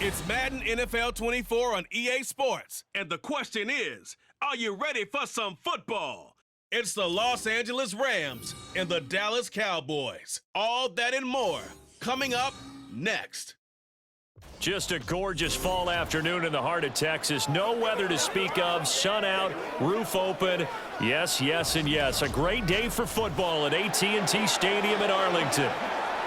It's Madden NFL 24 on EA Sports. And the question is, are you ready for some football? It's the Los Angeles Rams and the Dallas Cowboys. All that and more coming up next. Just a gorgeous fall afternoon in the heart of Texas. No weather to speak of. Sun out, roof open. Yes, yes, and yes. A great day for football at AT&T Stadium in Arlington.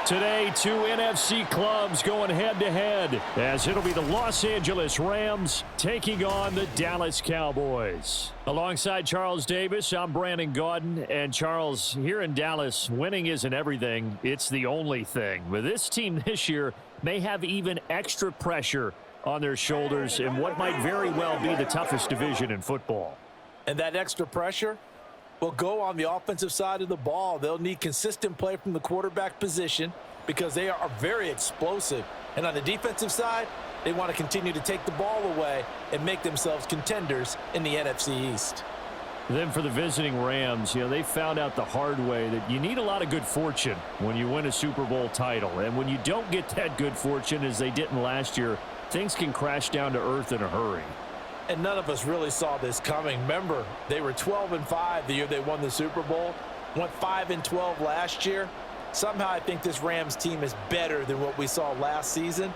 Today, two NFC clubs going head-to-head as it'll be the Los Angeles Rams taking on the Dallas Cowboys. Alongside Charles Davis, I'm Brandon Gaudin. And Charles, here in Dallas, winning isn't everything. It's the only thing. But this team this year may have even extra pressure on their shoulders in what might very well be the toughest division in football. And that extra pressure will go on the offensive side of the ball. They'll need consistent play from the quarterback position because they are very explosive. And on the defensive side, they want to continue to take the ball away and make themselves contenders in the NFC East. Then for the visiting Rams, they found out the hard way that you need a lot of good fortune when you win a Super Bowl title. And when you don't get that good fortune, as they didn't last year, things can crash down to earth in a hurry. And none of us really saw this coming. Remember, they were 12-5 the year they won the Super Bowl, went 5-12 last year. Somehow I think this Rams team is better than what we saw last season,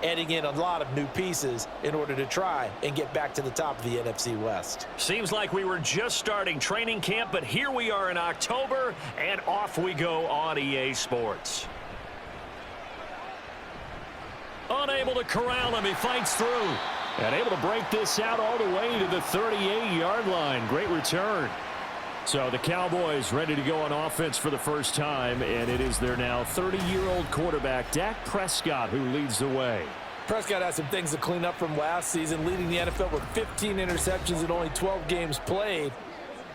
adding in a lot of new pieces in order to try and get back to the top of the NFC West. Seems like we were just starting training camp, but here we are in October, and off we go on EA Sports. Unable to corral him, he fights through. And able to break this out all the way to the 38-yard line. Great return. So the Cowboys ready to go on offense for the first time, and it is their now 30-year-old quarterback, Dak Prescott, who leads the way. Prescott has some things to clean up from last season, leading the NFL with 15 interceptions and only 12 games played.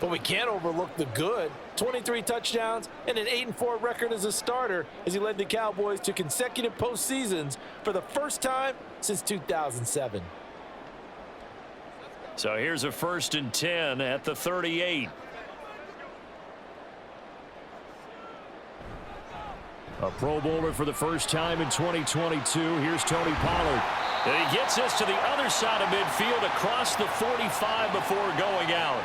But we can't overlook the good. 23 touchdowns and an 8-4 record as a starter as he led the Cowboys to consecutive postseasons for the first time since 2007. So here's a 1st and 10 at the 38. A Pro Bowler for the first time in 2022. Here's Tony Pollard. And he gets us to the other side of midfield across the 45 before going out.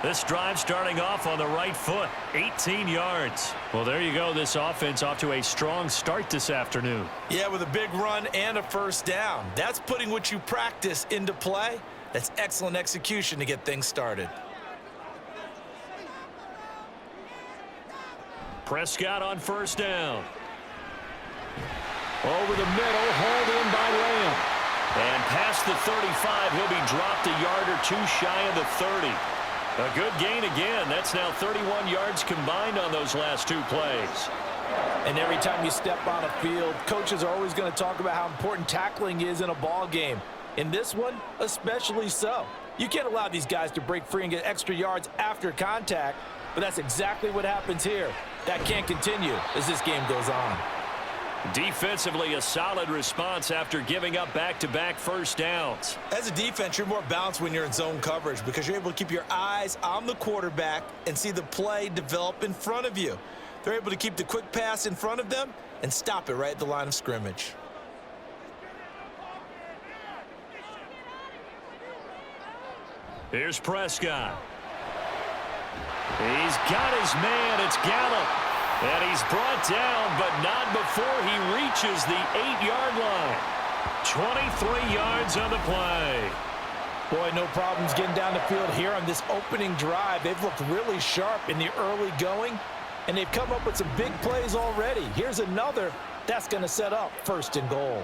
This drive starting off on the right foot, 18 yards. Well, there you go. This offense off to a strong start this afternoon. Yeah, with a big run and a first down. That's putting what you practice into play. That's excellent execution to get things started. Prescott on first down. Over the middle, hauled in by Lamb. And past the 35, he'll be dropped a yard or two shy of the 30. A good gain again. That's now 31 yards combined on those last two plays. And every time you step on a field, coaches are always going to talk about how important tackling is in a ball game. In this one, especially so. You can't allow these guys to break free and get extra yards after contact, but that's exactly what happens here. That can't continue as this game goes on. Defensively, a solid response after giving up back-to-back first downs. As a defense, you're more balanced when you're in zone coverage because you're able to keep your eyes on the quarterback and see the play develop in front of you. They're able to keep the quick pass in front of them and stop it right at the line of scrimmage. Here's Prescott. He's got his man. It's Gallup. And he's brought down, but not before he reaches the 8-yard line. 23 yards on the play. Boy, no problems getting down the field here on this opening drive. They've looked really sharp in the early going, and they've come up with some big plays already. Here's another that's going to set up 1st and goal.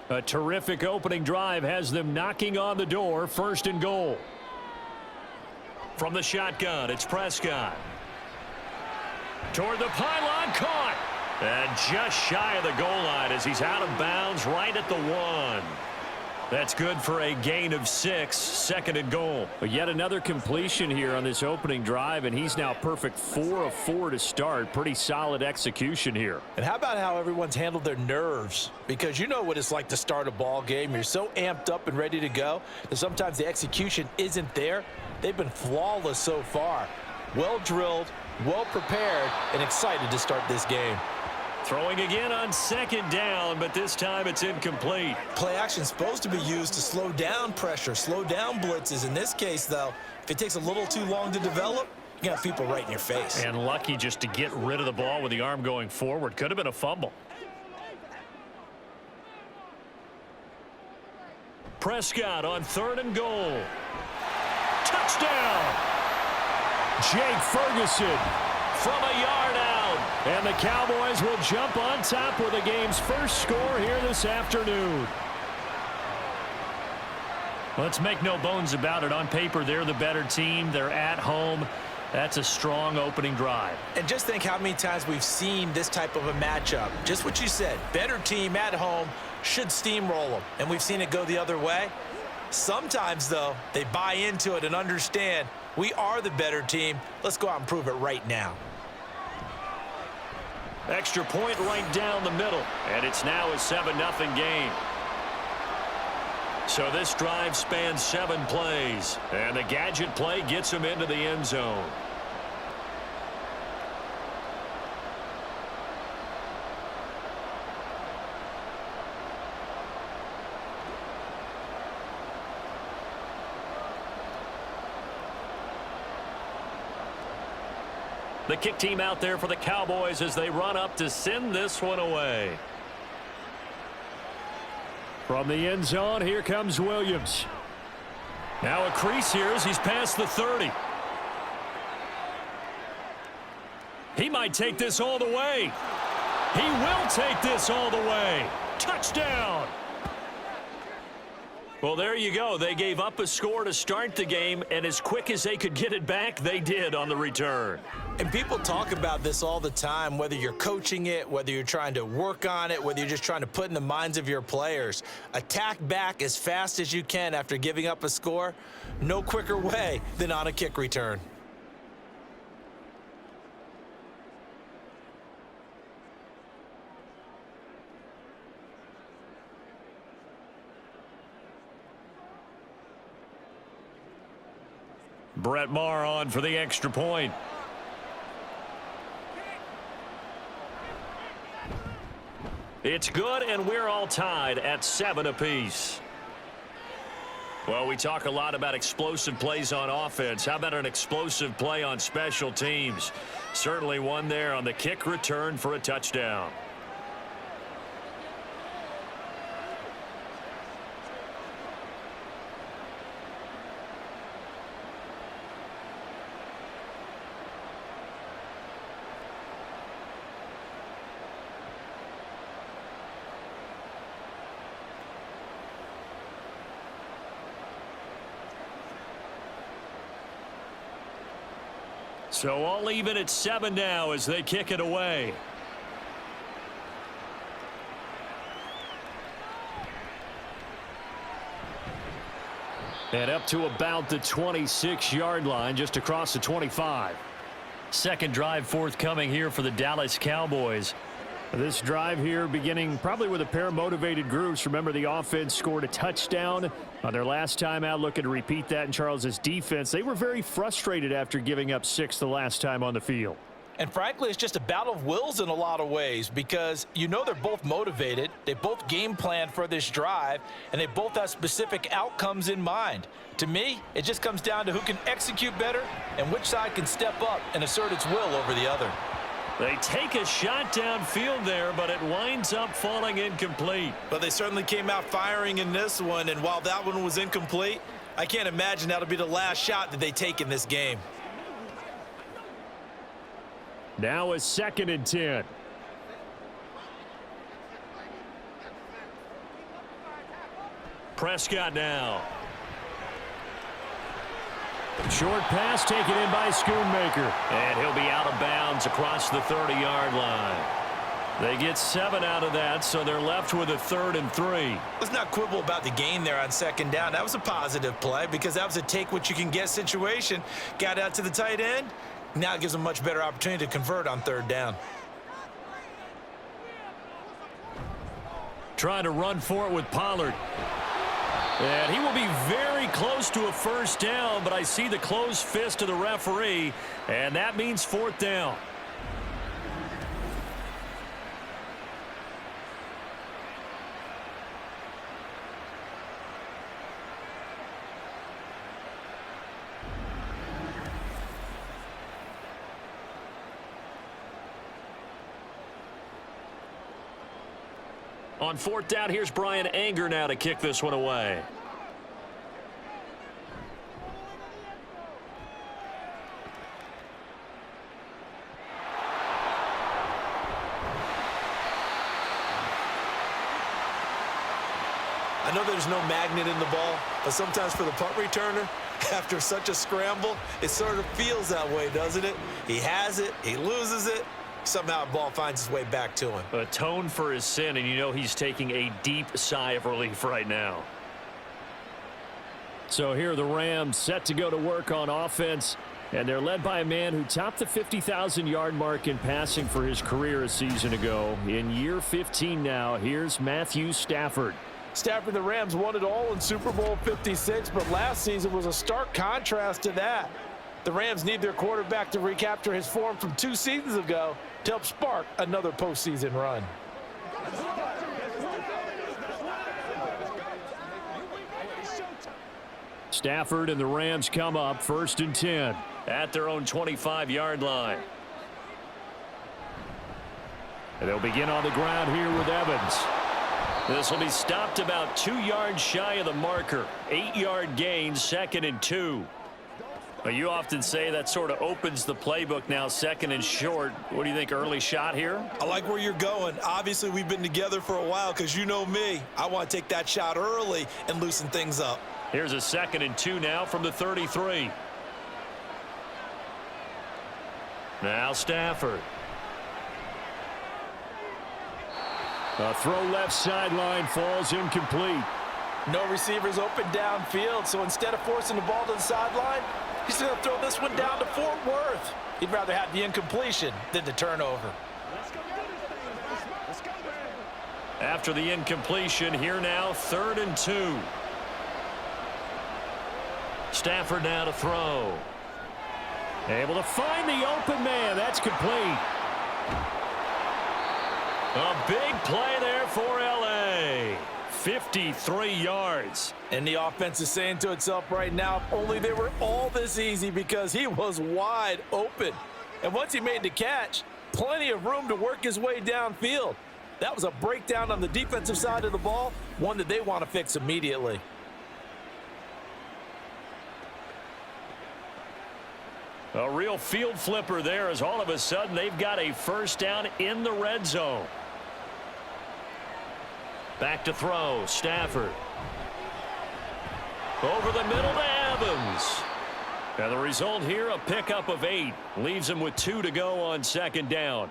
A terrific opening drive has them knocking on the door. 1st and goal. From the shotgun, it's Prescott. Toward the pylon, caught. And just shy of the goal line as he's out of bounds right at the 1. That's good for a gain of 6, 2nd and goal. But yet another completion here on this opening drive, and he's now perfect 4 of 4 to start. Pretty solid execution here. And how about how everyone's handled their nerves? Because you know what it's like to start a ball game. You're so amped up and ready to go that sometimes the execution isn't there. They've been flawless so far. Well drilled, well prepared, and excited to start this game. Throwing again on second down, but this time it's incomplete. Play action is supposed to be used to slow down pressure, slow down blitzes. In this case, though, if it takes a little too long to develop, you got people right in your face. And lucky just to get rid of the ball with the arm going forward. Could have been a fumble. Prescott on 3rd and goal. Touchdown! Jake Ferguson from a yard out. And the Cowboys will jump on top with the game's first score here this afternoon. Let's make no bones about it. On paper, they're the better team. They're at home. That's a strong opening drive. And just think how many times we've seen this type of a matchup. Just what you said, better team at home should steamroll them. And we've seen it go the other way. Sometimes, though, they buy into it and understand we are the better team. Let's go out and prove it right now. Extra point right down the middle. And it's now a 7-0 game. So this drive spans 7 plays. And the gadget play gets him into the end zone. The kick team out there for the Cowboys as they run up to send this one away. From the end zone, here comes Williams. Now a crease here as he's past the 30. He might take this all the way. He will take this all the way. Touchdown! Well, there you go. They gave up a score to start the game, and as quick as they could get it back, they did on the return. And people talk about this all the time, whether you're coaching it, whether you're trying to work on it, whether you're just trying to put in the minds of your players. Attack back as fast as you can after giving up a score. No quicker way than on a kick return. Brett Maher on for the extra point. It's good, and we're all tied at 7 apiece. Well, we talk a lot about explosive plays on offense. How about an explosive play on special teams? Certainly one there on the kick return for a touchdown. So all even at 7 now as they kick it away. And up to about the 26-yard line, just across the 25. Second drive forthcoming here for the Dallas Cowboys. This drive here beginning probably with a pair of motivated groups. Remember, the offense scored a touchdown on their last time out, looking to repeat that in Charles's defense. They were very frustrated after giving up 6 the last time on the field. And frankly, it's just a battle of wills in a lot of ways because you know they're both motivated. They both game planned for this drive, and they both have specific outcomes in mind. To me, it just comes down to who can execute better and which side can step up and assert its will over the other. They take a shot downfield there, but it winds up falling incomplete. But they certainly came out firing in this one, and while that one was incomplete, I can't imagine that'll be the last shot that they take in this game. Now a 2nd and 10. Prescott now. Short pass taken in by Schoonmaker. And he'll be out of bounds across the 30-yard line. They get 7 out of that, so they're left with a 3rd and 3. Let's not quibble about the gain there on 2nd down. That was a positive play because that was a take-what-you-can-get situation. Got out to the tight end. Now it gives them a much better opportunity to convert on 3rd down. Trying to run for it with Pollard. And he will be very close to a 1st down, but I see the closed fist of the referee, and that means 4th down. On fourth down, here's Brian Anger now to kick this one away. I know there's no magnet in the ball, but sometimes for the punt returner, after such a scramble, it sort of feels that way, doesn't it? He has it, he loses it, somehow the ball finds its way back to him. Atone for his sin, and you know he's taking a deep sigh of relief right now. So here are the Rams set to go to work on offense, and they're led by a man who topped the 50,000-yard mark in passing for his career a season ago. In year 15 now, here's Matthew Stafford. Stafford, the Rams won it all in Super Bowl 56, but last season was a stark contrast to that. The Rams need their quarterback to recapture his form from 2 seasons ago to help spark another postseason run. Stafford and the Rams come up 1st and 10 at their own 25-yard line. And they'll begin on the ground here with Evans. This will be stopped about 2 yards shy of the marker. 8-yard gain, 2nd and 2. Well, you often say that sort of opens the playbook now, 2nd and short. What do you think, early shot here? I like where you're going. Obviously, we've been together for a while because you know me. I want to take that shot early and loosen things up. Here's a 2nd and 2 now from the 33. Now Stafford. A throw left sideline, falls incomplete. No receivers open downfield, so instead of forcing the ball to the sideline, he's going to throw this one down to Fort Worth. He'd rather have the incompletion than the turnover. After the incompletion, here now, 3rd and 2. Stafford now to throw. Able to find the open man. That's complete. A big play there for L.A. 53 yards. And the offense is saying to itself right now, if only they were all this easy, because he was wide open. And once he made the catch, plenty of room to work his way downfield. That was a breakdown on the defensive side of the ball, one that they want to fix immediately. A real field flipper there, as all of a sudden they've got a 1st down in the red zone. Back to throw, Stafford. Over the middle to Evans. And the result here, a pickup of 8. Leaves him with 2 to go on 2nd down.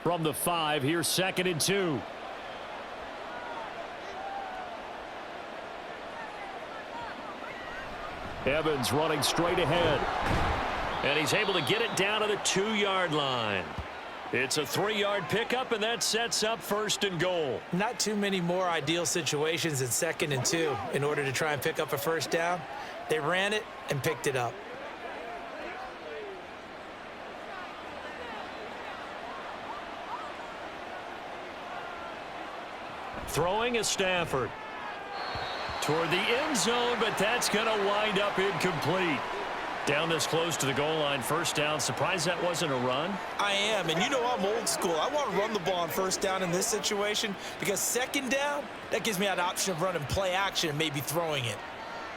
From the 5, here's 2nd and 2. Evans running straight ahead. And he's able to get it down to the 2-yard line. It's a 3-yard pickup, and that sets up 1st and goal. Not too many more ideal situations than 2nd and 2 in order to try and pick up a 1st down. They ran it and picked it up. Throwing is Stafford. Toward the end zone, but that's going to wind up incomplete. Down this close to the goal line, 1st down. Surprised that wasn't a run? I am, and you know I'm old school. I want to run the ball on 1st down in this situation because 2nd down, that gives me an option of running play action and maybe throwing it.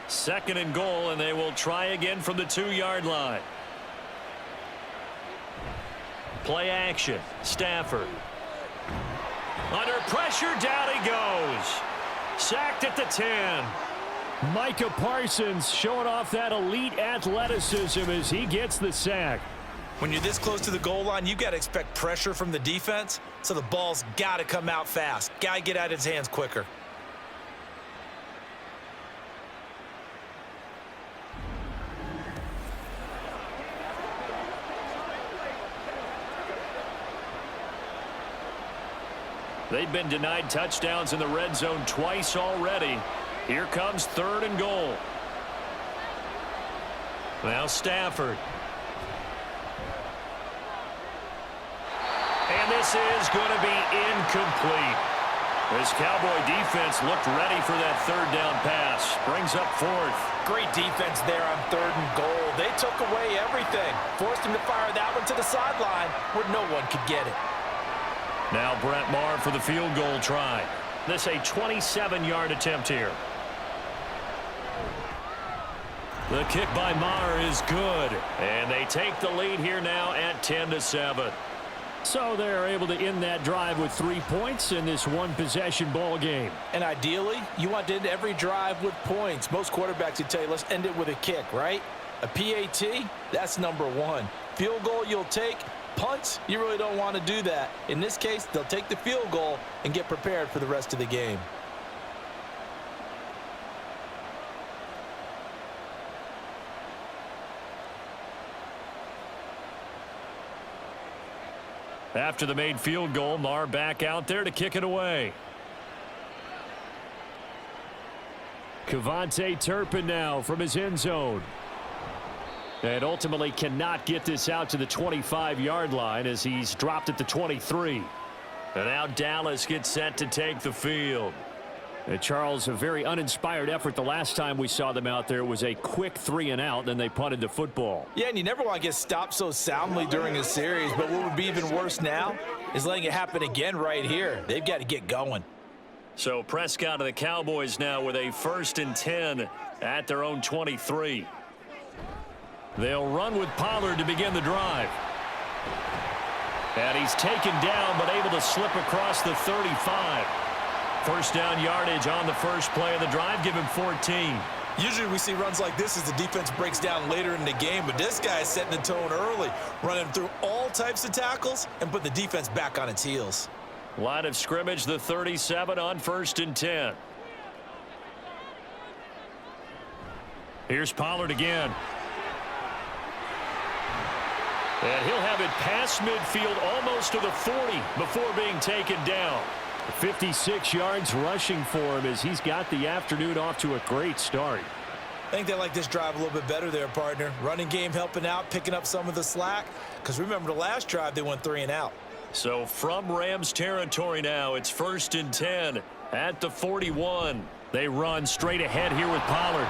2nd and goal, and they will try again from the 2-yard line. Play action, Stafford. Under pressure, down he goes. Sacked at the 10. Micah Parsons showing off that elite athleticism as he gets the sack. When you're this close to the goal line, you got to expect pressure from the defense, so the ball's got to come out fast. Got to get out of his hands quicker. They've been denied touchdowns in the red zone twice already. Here comes 3rd and goal. Now Stafford. And this is going to be incomplete. This Cowboy defense looked ready for that third down pass. Brings up fourth. Great defense there on 3rd and goal. They took away everything. Forced him to fire that one to the sideline where no one could get it. Now Brett Maher for the field goal try. This a 27-yard attempt here. The kick by Maher is good. And they take the lead here now at 10-7. So they're able to end that drive with 3 points in this one-possession ball game. And ideally, you want to end every drive with points. Most quarterbacks would tell you, let's end it with a kick, right? A PAT, that's number 1. Field goal you'll take. Punts, you really don't want to do that. In this case, they'll take the field goal and get prepared for the rest of the game. After the made field goal, Maher back out there to kick it away. Kevontae Turpin now from his end zone. And ultimately cannot get this out to the 25-yard line as he's dropped at the 23. And now Dallas gets set to take the field. And Charles, a very uninspired effort the last time we saw them out there was a quick 3-and-out, then they punted the football. Yeah, and you never want to get stopped so soundly during a series, but what would be even worse now is letting it happen again right here. They've got to get going. So Prescott of the Cowboys now with a 1st and 10 at their own 23. They'll run with Pollard to begin the drive. And he's taken down but able to slip across the 35. First down yardage on the first play of the drive. Give him 14. Usually we see runs like this as the defense breaks down later in the game, but this guy is setting the tone early, running through all types of tackles and put the defense back on its heels. Line of scrimmage, the 37 on 1st and 10. Here's Pollard again. And he'll have it past midfield almost to the 40 before being taken down. 56 yards rushing for him as he's got the afternoon off to a great start. I think they like this drive a little bit better there, partner. Running game helping out, picking up some of the slack. Because remember the last drive, they went 3-and-out. So from Rams territory now, it's 1st and 10 at the 41. They run straight ahead here with Pollard.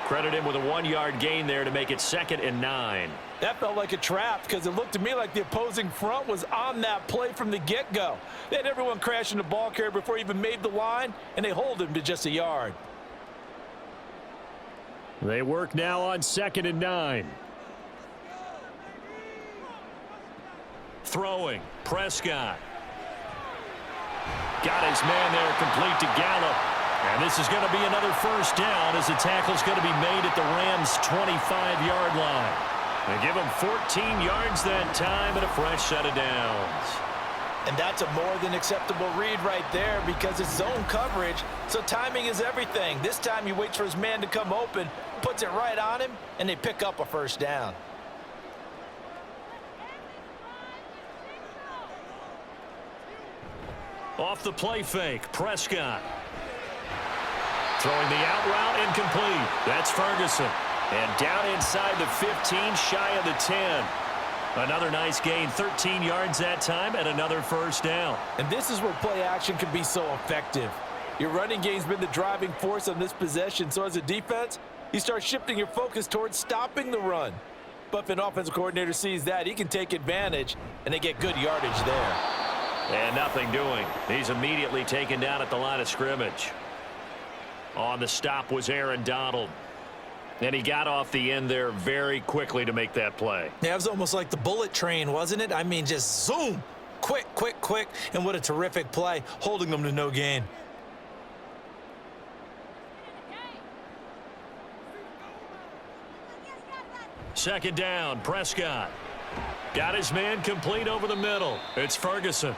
Credit him with a 1-yard gain there to make it 2nd and 9. That felt like a trap because it looked to me like the opposing front was on that play from the get-go. They had everyone crashing the ball carrier before he even made the line, and they hold him to just a yard. They work now on 2nd and 9. Throwing, Prescott. Got his man there complete to Gallup. And this is going to be another first down as the tackle's going to be made at the Rams' 25-yard line. They give him 14 yards that time and a fresh set of downs. And that's a more than acceptable read right there because it's zone coverage, so timing is everything. This time he waits for his man to come open, puts it right on him, and they pick up a first down. Off the play fake, Prescott. Throwing the out route incomplete. That's Ferguson. And down inside the 15, shy of the 10. Another nice gain, 13 yards that time, and another first down. And this is where play action can be so effective. Your running game's been the driving force on this possession, so as a defense, you start shifting your focus towards stopping the run. But if an offensive coordinator sees that, he can take advantage, and they get good yardage there. And nothing doing. He's immediately taken down at the line of scrimmage. On the stop was Aaron Donald. And he got off the end there very quickly to make that play. Yeah, it was almost like the bullet train, wasn't it? I mean, just zoom. Quick, quick, quick. And what a terrific play, holding them to no gain. Second down, Prescott. Got his man complete over the middle. It's Ferguson.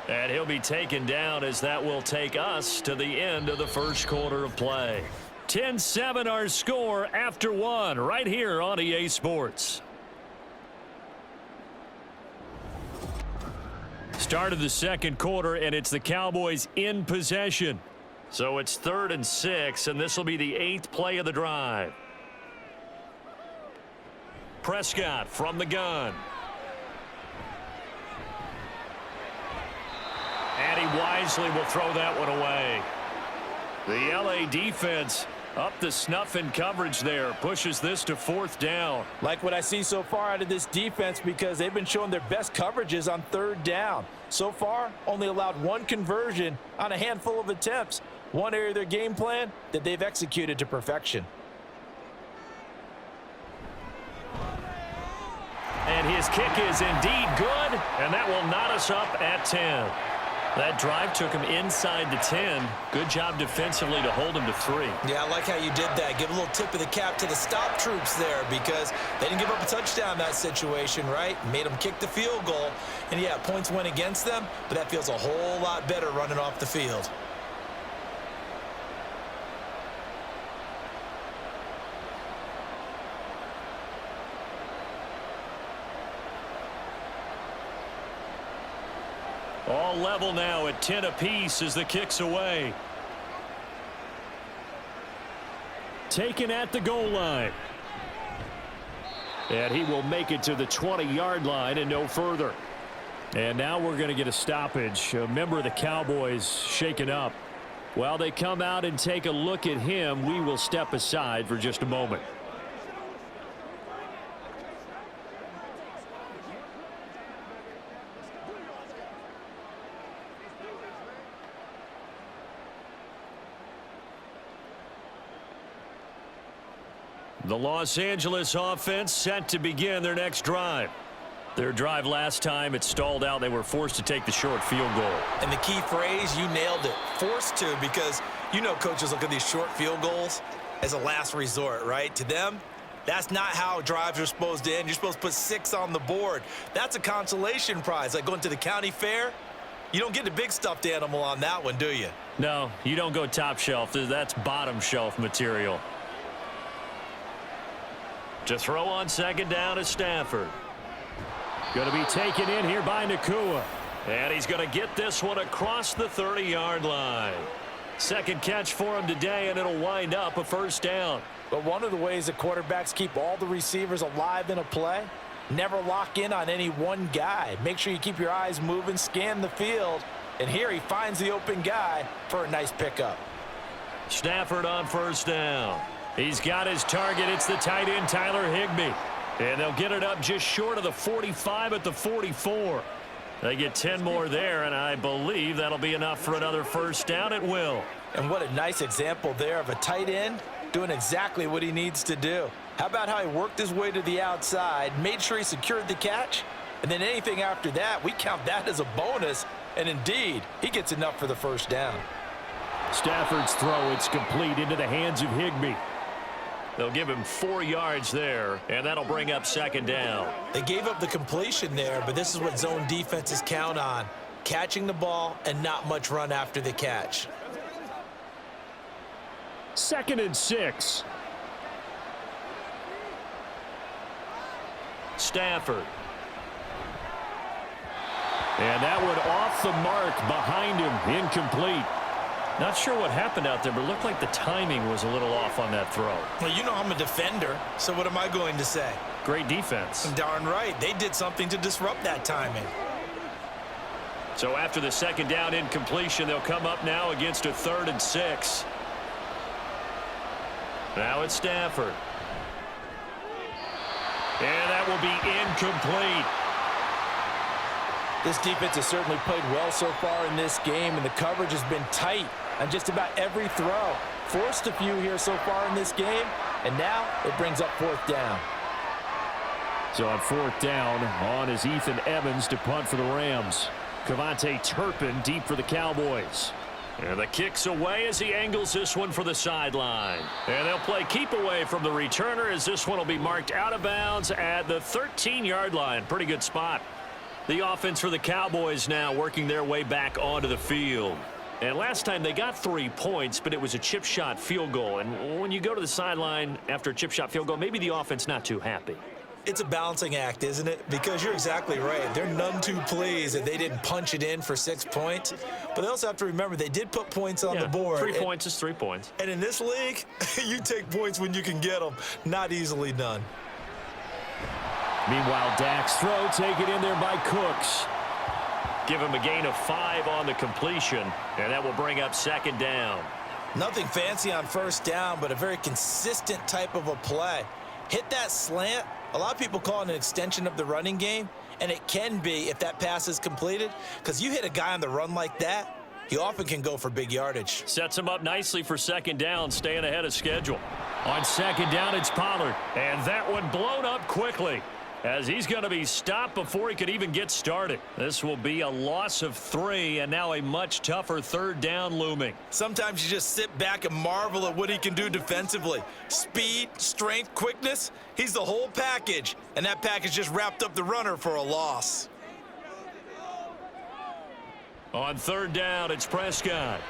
And he'll be taken down as that will take us to the end of the first quarter of play. 10-7 our score after one right here on EA Sports. Start of the second quarter, and it's the Cowboys in possession. So it's 3rd and 6, and this will be the 8th play of the drive. Prescott from the gun. And he he wisely will throw that one away. The LA defense up the snuff in coverage there. Pushes this to 4th down. Like what I see so far out of this defense because they've been showing their best coverages on 3rd down. So far, only allowed 1 conversion on a handful of attempts. One area of their game plan that they've executed to perfection. And his kick is indeed good, and that will knot us up at 10. That drive took him inside the 10. Good job defensively to hold him to 3. Yeah, I like how you did that. Give a little tip of the cap to the stop troops there because they didn't give up a touchdown in that situation, right? Made them kick the field goal. And, yeah, points went against them, but that feels a whole lot better running off the field. All level now at 10 apiece as the kick's away. Taken at the goal line. And he will make it to the 20-yard line and no further. And now we're going to get a stoppage. A member of the Cowboys shaken up. While they come out and take a look at him, we will step aside for just a moment. The Los Angeles offense set to begin their next drive. Their drive last time, it stalled out. They were forced to take the short field goal. And the key phrase, you nailed it. Forced to, because you know coaches look at these short field goals as a last resort, right? To them, that's not how drives are supposed to end. You're supposed to put 6 on the board. That's a consolation prize. Like going to the county fair, you don't get the big stuffed animal on that one, do you? No, you don't go top shelf. That's bottom shelf material. To throw on 2nd down is Stafford. Going to be taken in here by Nakua. And he's going to get this one across the 30-yard line. 2nd catch for him today, and it'll wind up a 1st down. But one of the ways that quarterbacks keep all the receivers alive in a play, never lock in on any one guy. Make sure you keep your eyes moving, scan the field. And here he finds the open guy for a nice pickup. Stafford on 1st down. He's got his target. It's the tight end, Tyler Higbee. And they'll get it up just short of the 45 at the 44. They get 10 more there, and I believe that'll be enough for another 1st down. It will. And what a nice example there of a tight end doing exactly what he needs to do. How about how he worked his way to the outside, made sure he secured the catch, and then anything after that, we count that as a bonus. And indeed, he gets enough for the 1st down. Stafford's throw, it's complete into the hands of Higbee. They'll give him 4 yards there, and that'll bring up 2nd down. They gave up the completion there, but this is what zone defenses count on. Catching the ball and not much run after the catch. 2nd and 6. Stafford. And that one off the mark behind him, incomplete. Not sure what happened out there, but it looked like the timing was a little off on that throw. Well, you know I'm a defender, so what am I going to say? Great defense. Darn right. They did something to disrupt that timing. So after the 2nd down incompletion, they'll come up now against a 3rd and 6. Now it's Stafford. And that will be incomplete. This defense has certainly played well so far in this game, and the coverage has been tight on just about every throw. Forced a few here so far in this game, and now it brings up 4th down. So on 4th down, on is Ethan Evans to punt for the Rams. Cavante Turpin deep for the Cowboys. And the kick's away as he angles this one for the sideline. And they'll play keep away from the returner as this one will be marked out of bounds at the 13-yard line. Pretty good spot. The offense for the Cowboys now working their way back onto the field. And last time they got 3 points, but it was a chip shot field goal. And when you go to the sideline after a chip shot field goal, maybe the offense not too happy. It's a balancing act, isn't it? Because you're exactly right. They're none too pleased that they didn't punch it in for 6 points. But they also have to remember they did put points on the board. 3 points is 3 points. And in this league, you take points when you can get them. Not easily done. Meanwhile, Dak's throw taken in there by Cooks. Give him a gain of 5 on the completion, and that will bring up second down. Nothing fancy on first down, but a very consistent type of a play. Hit that slant. A lot of people call it an extension of the running game, and it can be if that pass is completed, because you hit a guy on the run like that, he often can go for big yardage. Sets him up nicely for second down, staying ahead of schedule. On second down, it's Pollard, and that one blown up quickly, as he's going to be stopped before he could even get started. This will be a loss of 3, and now a much tougher third down looming. Sometimes you just sit back and marvel at what he can do defensively. Speed, strength, quickness, he's the whole package, and that package just wrapped up the runner for a loss. On third down, it's Prescott.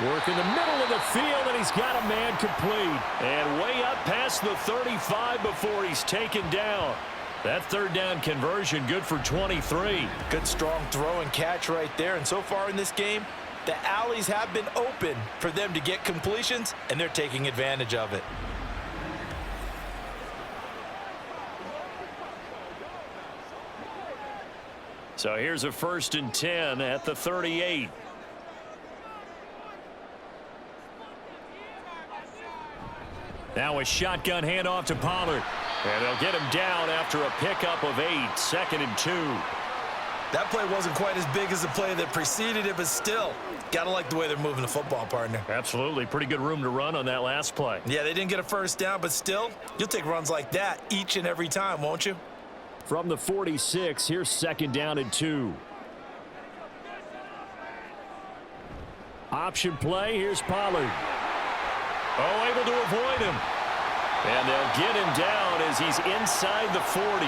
Work in the middle of the field, and he's got a man complete. And way up past the 35 before he's taken down. That third down conversion good for 23. Good strong throw and catch right there. And so far in this game, the alleys have been open for them to get completions, and they're taking advantage of it. So here's a 1st and 10 at the 38. Now a shotgun handoff to Pollard. And they'll get him down after a pickup of 8, 2nd and 2. That play wasn't quite as big as the play that preceded it, but still, gotta like the way they're moving the football, partner. Absolutely. Pretty good room to run on that last play. Yeah, they didn't get a first down, but still, you'll take runs like that each and every time, won't you? From the 46, here's 2nd down and 2. Option play, here's Pollard. Oh, able to avoid him. And they'll get him down as he's inside the 40.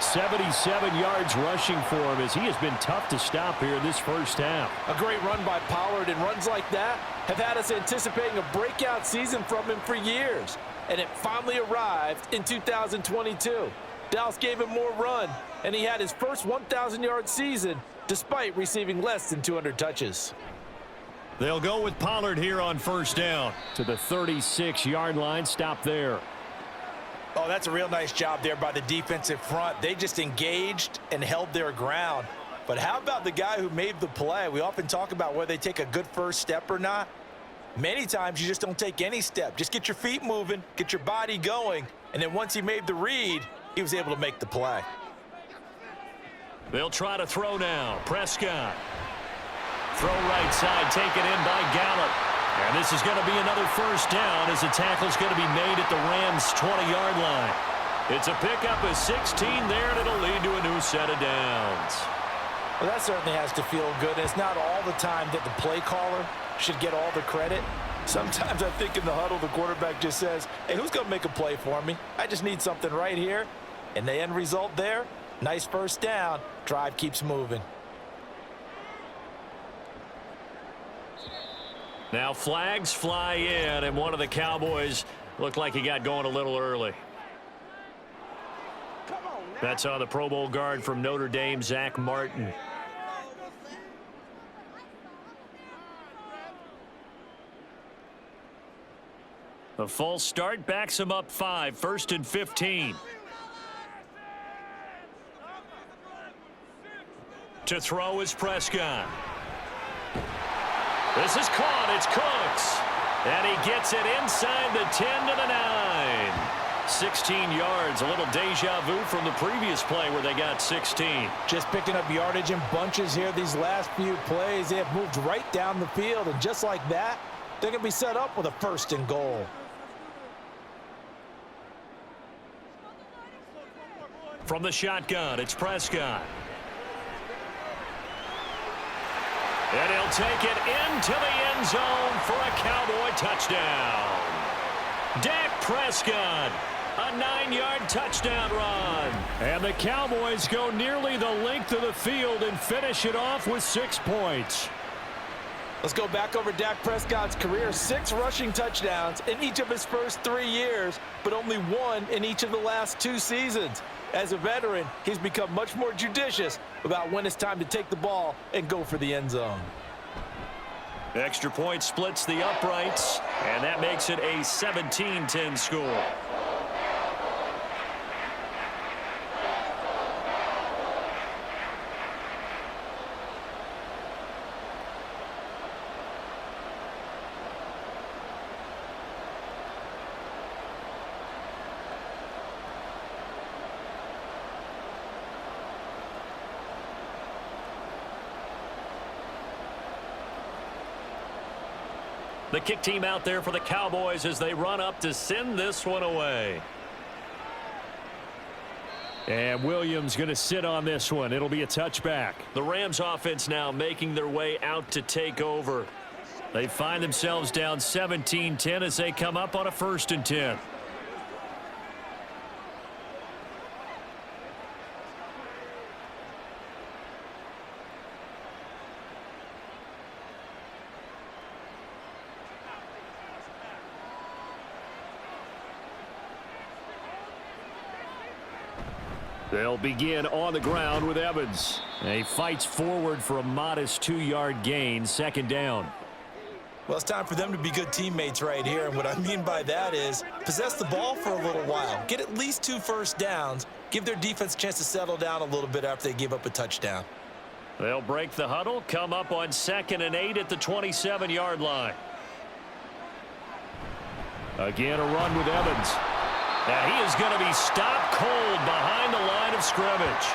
77 yards rushing for him as he has been tough to stop here in this first half. A great run by Pollard, and runs like that have had us anticipating a breakout season from him for years. And it finally arrived in 2022. Dallas gave him more run, and he had his first 1,000-yard season despite receiving less than 200 touches. They'll go with Pollard here on first down to the 36-yard line. Stop there. Oh, that's a real nice job there by the defensive front. They just engaged and held their ground. But how about the guy who made the play? We often talk about whether they take a good first step or not. Many times you just don't take any step. Just get your feet moving, get your body going, and then once he made the read, he was able to make the play. They'll try to throw now. Prescott. Throw right side, taken in by Gallup. And this is going to be another first down as the tackle's going to be made at the Rams' 20-yard line. It's a pickup of 16 there, and it'll lead to a new set of downs. Well, that certainly has to feel good. It's not all the time that the play caller should get all the credit. Sometimes I think in the huddle, the quarterback just says, hey, who's going to make a play for me? I just need something right here. And the end result there, nice first down. Drive keeps moving. Now flags fly in, and one of the Cowboys looked like he got going a little early. That's on the Pro Bowl guard from Notre Dame, Zach Martin. The false start backs him up 5, 1st and 15. To throw is Prescott. This is caught. It's Cooks. And he gets it inside the 10 to the 9. 16 yards. A little deja vu from the previous play where they got 16. Just picking up yardage in bunches here these last few plays. They have moved right down the field. And just like that, they're going to be set up with a 1st and goal. From the shotgun, it's Prescott. And he'll take it into the end zone for a Cowboy touchdown. Dak Prescott, a 9-yard touchdown run. And the Cowboys go nearly the length of the field and finish it off with 6 points. Let's go back over Dak Prescott's career. 6 rushing touchdowns in each of his first 3 years, but only 1 in each of the last 2 seasons. As a veteran, he's become much more judicious about when it's time to take the ball and go for the end zone. Extra point splits the uprights, and that makes it a 17-10 score. The kick team out there for the Cowboys as they run up to send this one away. And Williams going to sit on this one. It'll be a touchback. The Rams offense now making their way out to take over. They find themselves down 17-10 as they come up on a 1st and 10. They'll begin on the ground with Evans. He fights forward for a modest 2-yard gain, 2nd down. Well, it's time for them to be good teammates right here. And what I mean by that is possess the ball for a little while. Get at least 2 first downs. Give their defense a chance to settle down a little bit after they give up a touchdown. They'll break the huddle, come up on 2nd and 8 at the 27-yard line. Again, a run with Evans. And he is going to be stopped cold behind the line of scrimmage.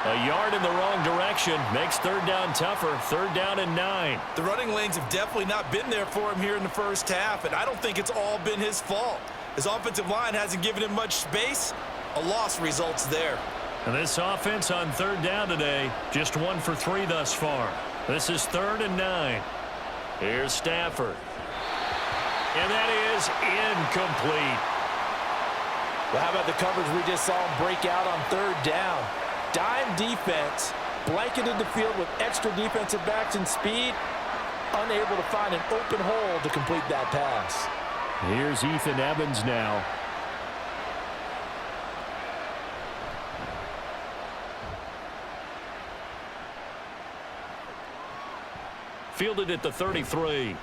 A yard in the wrong direction makes 3rd down tougher. 3rd down and 9. The running lanes have definitely not been there for him here in the first half, and I don't think it's all been his fault. His offensive line hasn't given him much space. A loss results there. And this offense on 3rd down today, just 1 for 3 thus far. This is 3rd and 9. Here's Stafford. And that is incomplete. Well, how about the coverage we just saw him break out on 3rd down? Dime defense, blanketed the field with extra defensive backs and speed, unable to find an open hole to complete that pass. Here's Ethan Evans now. Fielded at the 33.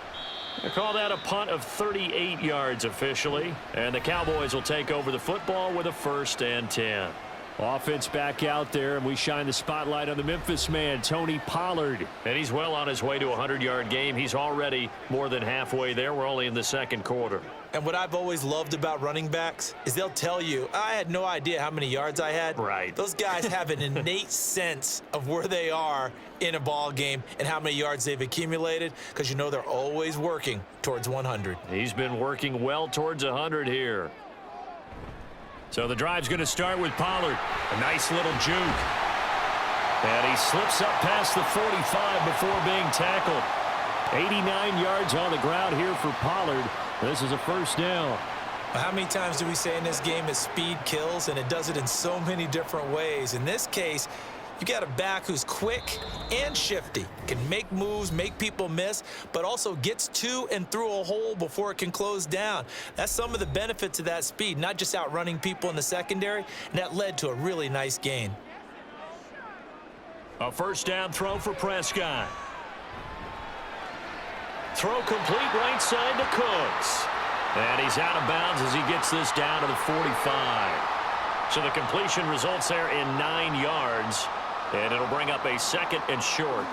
They call that a punt of 38 yards officially. And the Cowboys will take over the football with a 1st and 10. Offense back out there, and we shine the spotlight on the Memphis man, Tony Pollard. And he's well on his way to a 100-yard game. He's already more than halfway there. We're only in the 2nd quarter. And what I've always loved about running backs is they'll tell you, I had no idea how many yards I had. Right. Those guys have an innate sense of where they are in a ball game and how many yards they've accumulated, because you know they're always working towards 100. He's been working well towards 100 here. So the drive's going to start with Pollard. A nice little juke. And he slips up past the 45 before being tackled. 89 yards on the ground here for Pollard. This is a 1st down. How many times do we say in this game that speed kills, and it does it in so many different ways? In this case, you got a back who's quick and shifty, can make moves, make people miss, but also gets to and through a hole before it can close down. That's some of the benefits of that speed, not just outrunning people in the secondary, and that led to a really nice gain. A 1st down throw for Prescott. Throw complete right side to Cooks. And he's out of bounds as he gets this down to the 45. So the completion results there in 9 yards. And it'll bring up a 2nd and short.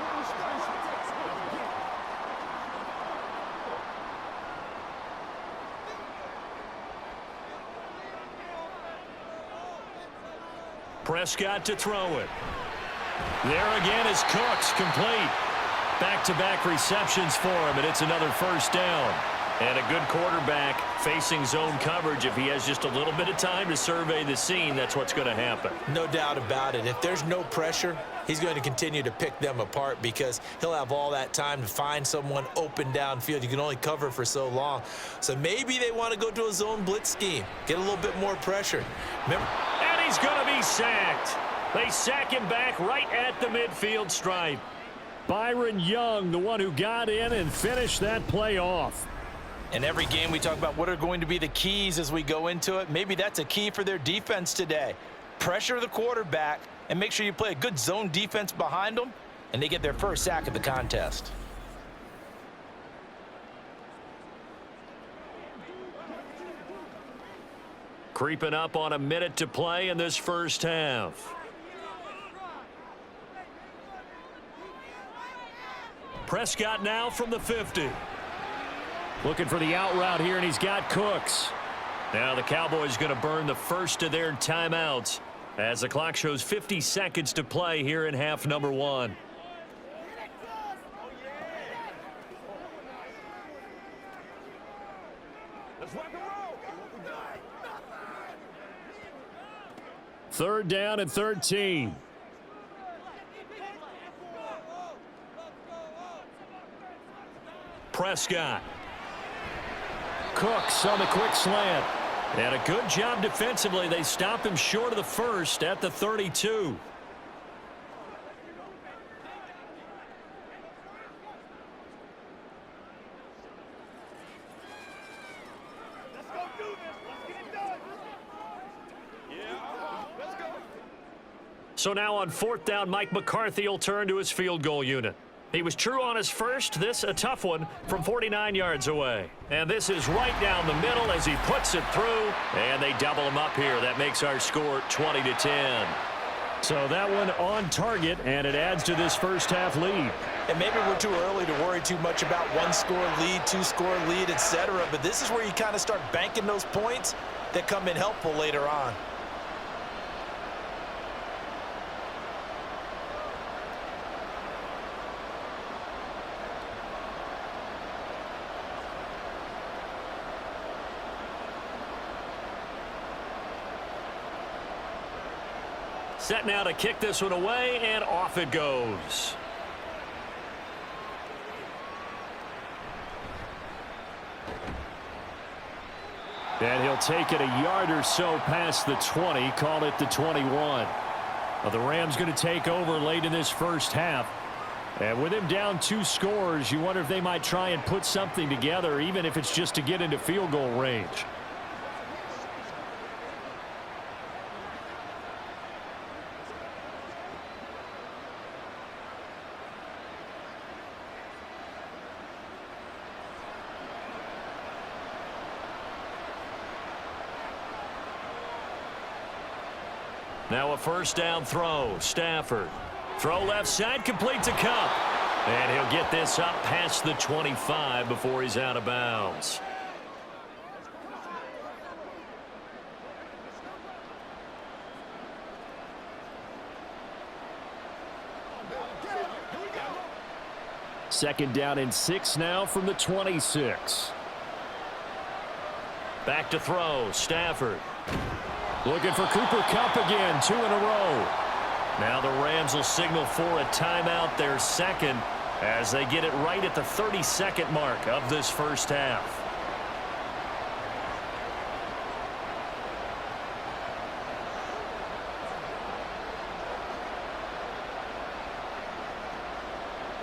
Prescott to throw it. There again is Cooks, complete. Back-to-back receptions for him, and it's another 1st down. And a good quarterback facing zone coverage. If he has just a little bit of time to survey the scene, that's what's going to happen. No doubt about it. If there's no pressure, he's going to continue to pick them apart because he'll have all that time to find someone open downfield. You can only cover for so long. So maybe they want to go to a zone blitz scheme, get a little bit more pressure. Remember, and he's going to be sacked. They sack him back right at the midfield stripe. Byron Young, the one who got in and finished that play off. In every game we talk about what are going to be the keys as we go into it. Maybe that's a key for their defense today. Pressure the quarterback and make sure you play a good zone defense behind them, and they get their 1st sack of the contest. Creeping up on a minute to play in this 1st half. Prescott now from the 50. Looking for the out route here, and he's got Cooks. Now the Cowboys going to burn the 1st of their timeouts as the clock shows 50 seconds to play here in half number 1. Third down and 13. Prescott. Cooks on the quick slant. And a good job defensively. They stop him short of the first at the 32. So now on fourth down, Mike McCarthy will turn to his field goal unit. He was true on his first. This a tough one from 49 yards away. And this is right down the middle as he puts it through. And they double him up here. That makes our score 20-10. So that one on target, and it adds to this first half lead. And maybe we're too early to worry too much about one-score lead, two-score lead, etc. But this is where you kind of start banking those points that come in helpful later on. Set now to kick this one away, and off it goes. And he'll take it a yard or so past the 20, call it the 21. Well, the Rams going to take over late in this first half. And with him down 2 scores, you wonder if they might try and put something together, even if it's just to get into field goal range. Now a first down throw. Stafford. Throw left side, complete to Cup. And he'll get this up past the 25 before he's out of bounds. Second down and 6 now from the 26. Back to throw. Stafford. Looking for Cooper Kupp again, 2 in a row. Now the Rams will signal for a timeout, their second, as they get it right at the 32nd mark of this first half.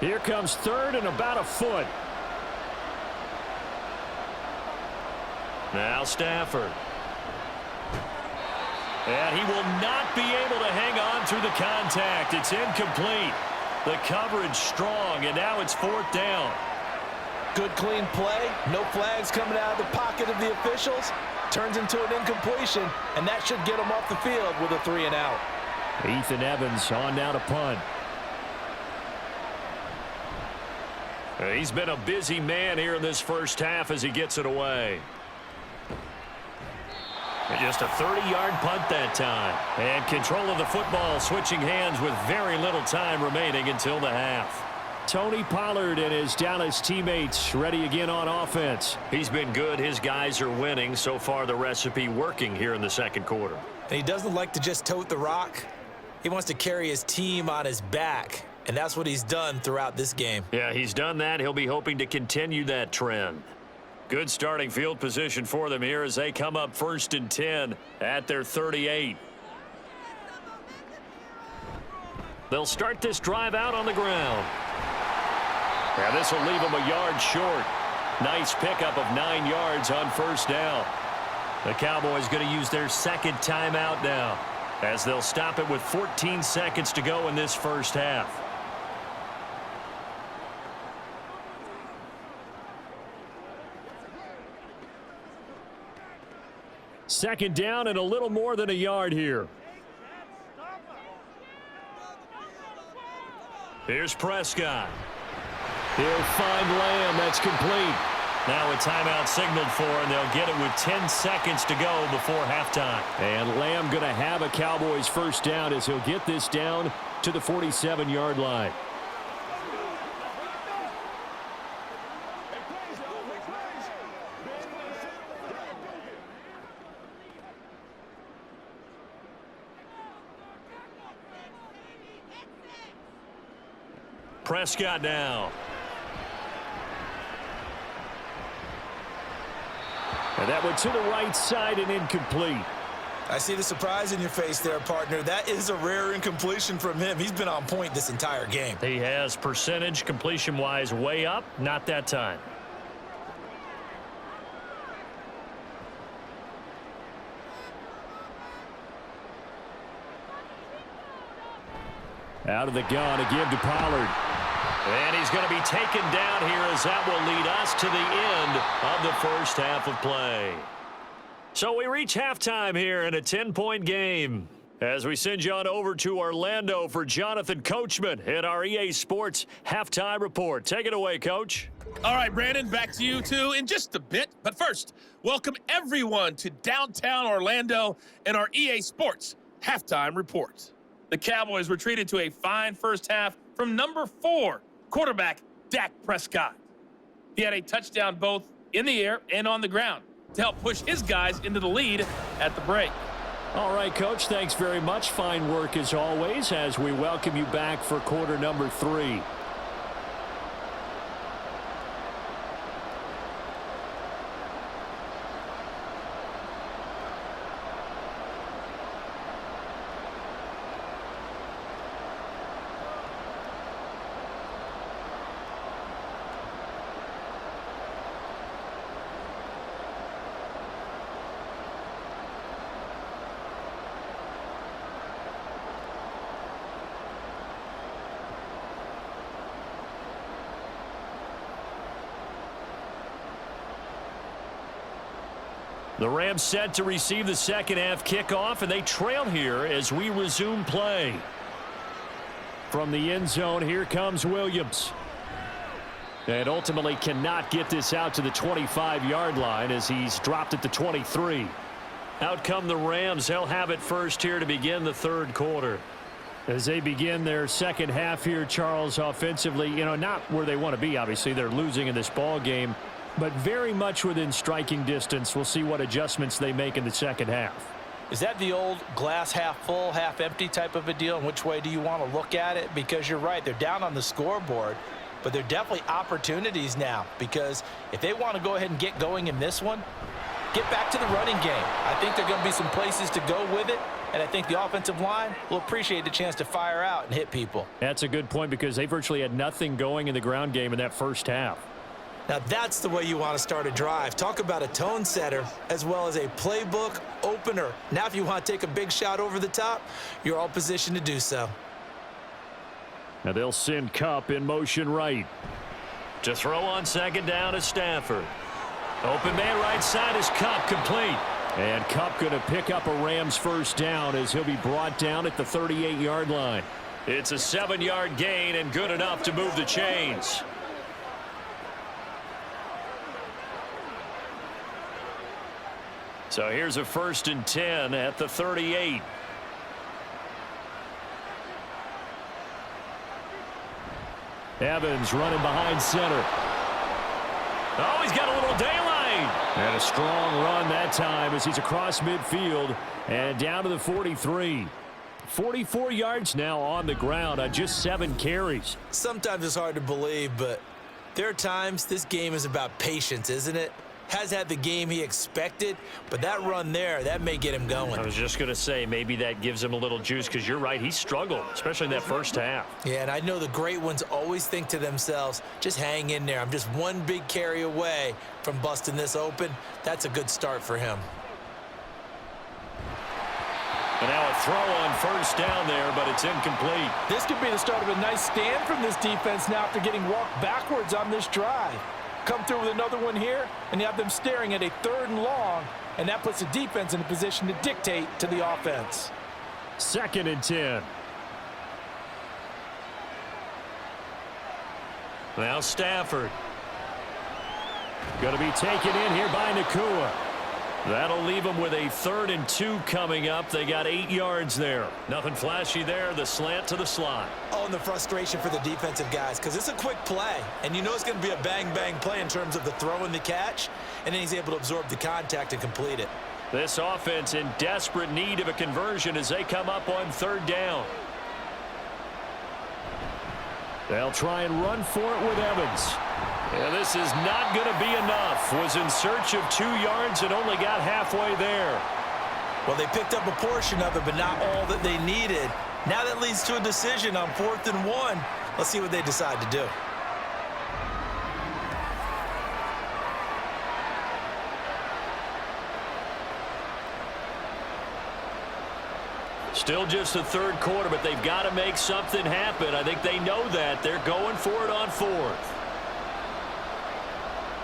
Here comes third and about a foot. Now Stafford. And he will not be able to hang on through the contact. It's incomplete. The coverage strong, and now it's fourth down. Good clean play. No flags coming out of the pocket of the officials. Turns into an incompletion, and that should get him off the field with a 3 and out. Ethan Evans on now to punt. He's been a busy man here in this first half as he gets it away. And just a 30-yard punt that time. And control of the football switching hands with very little time remaining until the half. Tony Pollard and his Dallas teammates ready again on offense. He's been good. His guys are winning. So far, the recipe working here in the second quarter. And he doesn't like to just tote the rock. He wants to carry his team on his back. And that's what he's done throughout this game. Yeah, he's done that. He'll be hoping to continue that trend. Good starting field position for them here as they come up 1st and 10 at their 38. They'll start this drive out on the ground. Yeah, this will leave them a yard short. Nice pickup of 9 yards on first down. The Cowboys going to use their second timeout now as they'll stop it with 14 seconds to go in this first half. Second down and a little more than a yard here. Here's Prescott. He'll find Lamb. That's complete. Now a timeout signaled for, and they'll get it with 10 seconds to go before halftime. And Lamb going to have a Cowboys first down as he'll get this down to the 47-yard line. Prescott now. And that went to the right side and incomplete. I see the surprise in your face there, partner. That is a rare incompletion from him. He's been on point this entire game. He has percentage completion-wise way up. Not that time. Out of the gun again to Pollard. And he's going to be taken down here as that will lead us to the end of the first half of play. So we reach halftime here in a 10-point game as we send you on over to Orlando for Jonathan Coachman in our EA Sports Halftime Report. Take it away, Coach. All right, Brandon, back to you two in just a bit. But first, welcome everyone to downtown Orlando and our EA Sports Halftime Report. The Cowboys were treated to a fine first half from number 4, quarterback Dak Prescott. He had a touchdown both in the air and on the ground to help push his guys into the lead at the break. All right, Coach, thanks very much. Fine work as always as we welcome you back for quarter number 3. The Rams set to receive the second half kickoff, and they trail here as we resume play. From the end zone, here comes Williams. And ultimately cannot get this out to the 25-yard line as he's dropped at the 23. Out come the Rams. They'll have it first here to begin the third quarter. As they begin their second half here, Charles, offensively, not where they want to be, obviously. They're losing in this ball game, but very much within striking distance. We'll see what adjustments they make in the second half. Is that the old glass half full, half empty type of a deal? And which way do you want to look at it? Because you're right, they're down on the scoreboard, but they're definitely opportunities now. Because if they want to go ahead and get going in this one, get back to the running game. I think there are going to be some places to go with it. And I think the offensive line will appreciate the chance to fire out and hit people. That's a good point because they virtually had nothing going in the ground game in that first half. Now that's the way you want to start a drive. Talk about a tone setter as well as a playbook opener. Now if you want to take a big shot over the top, you're all positioned to do so. Now they'll send Kupp in motion right. To throw on second down is Stafford. Open man right side is Kupp, complete. And Kupp going to pick up a Rams first down as he'll be brought down at the 38-yard line. It's a 7-yard gain and good enough to move the chains. So here's a 1st and 10 at the 38. Evans running behind center. Oh, he's got a little daylight. And a strong run that time as he's across midfield and down to the 43. 44 yards now on the ground on just 7 carries. Sometimes it's hard to believe, but there are times this game is about patience, isn't it? Has had the game he expected, but that run there, that may get him going. I was just going to say, maybe that gives him a little juice because you're right, he struggled, especially in that first half. Yeah, and I know the great ones always think to themselves, just hang in there. I'm just one big carry away from busting this open. That's a good start for him. And now a throw on first down there, but it's incomplete. This could be the start of a nice stand from this defense now after getting walked backwards on this drive. Come through with another one here, and you have them staring at a 3rd and long, and that puts the defense in a position to dictate to the offense. 2nd and 10. Now Stafford. Going to be taken in here by Nakua. That'll leave them with a 3rd and 2 coming up. They got 8 yards there. Nothing flashy there. The slant to the slot. Oh, and the frustration for the defensive guys because it's a quick play. And you know it's going to be a bang-bang play in terms of the throw and the catch. And then he's able to absorb the contact and complete it. This offense in desperate need of a conversion as they come up on 3rd down. They'll try and run for it with Evans. Yeah, this is not going to be enough. Was in search of 2 yards and only got halfway there. Well, they picked up a portion of it, but not all that they needed. Now that leads to a decision on 4th and 1. Let's see what they decide to do. Still just the 3rd quarter, but they've got to make something happen. I think they know that. They're going for it on 4th.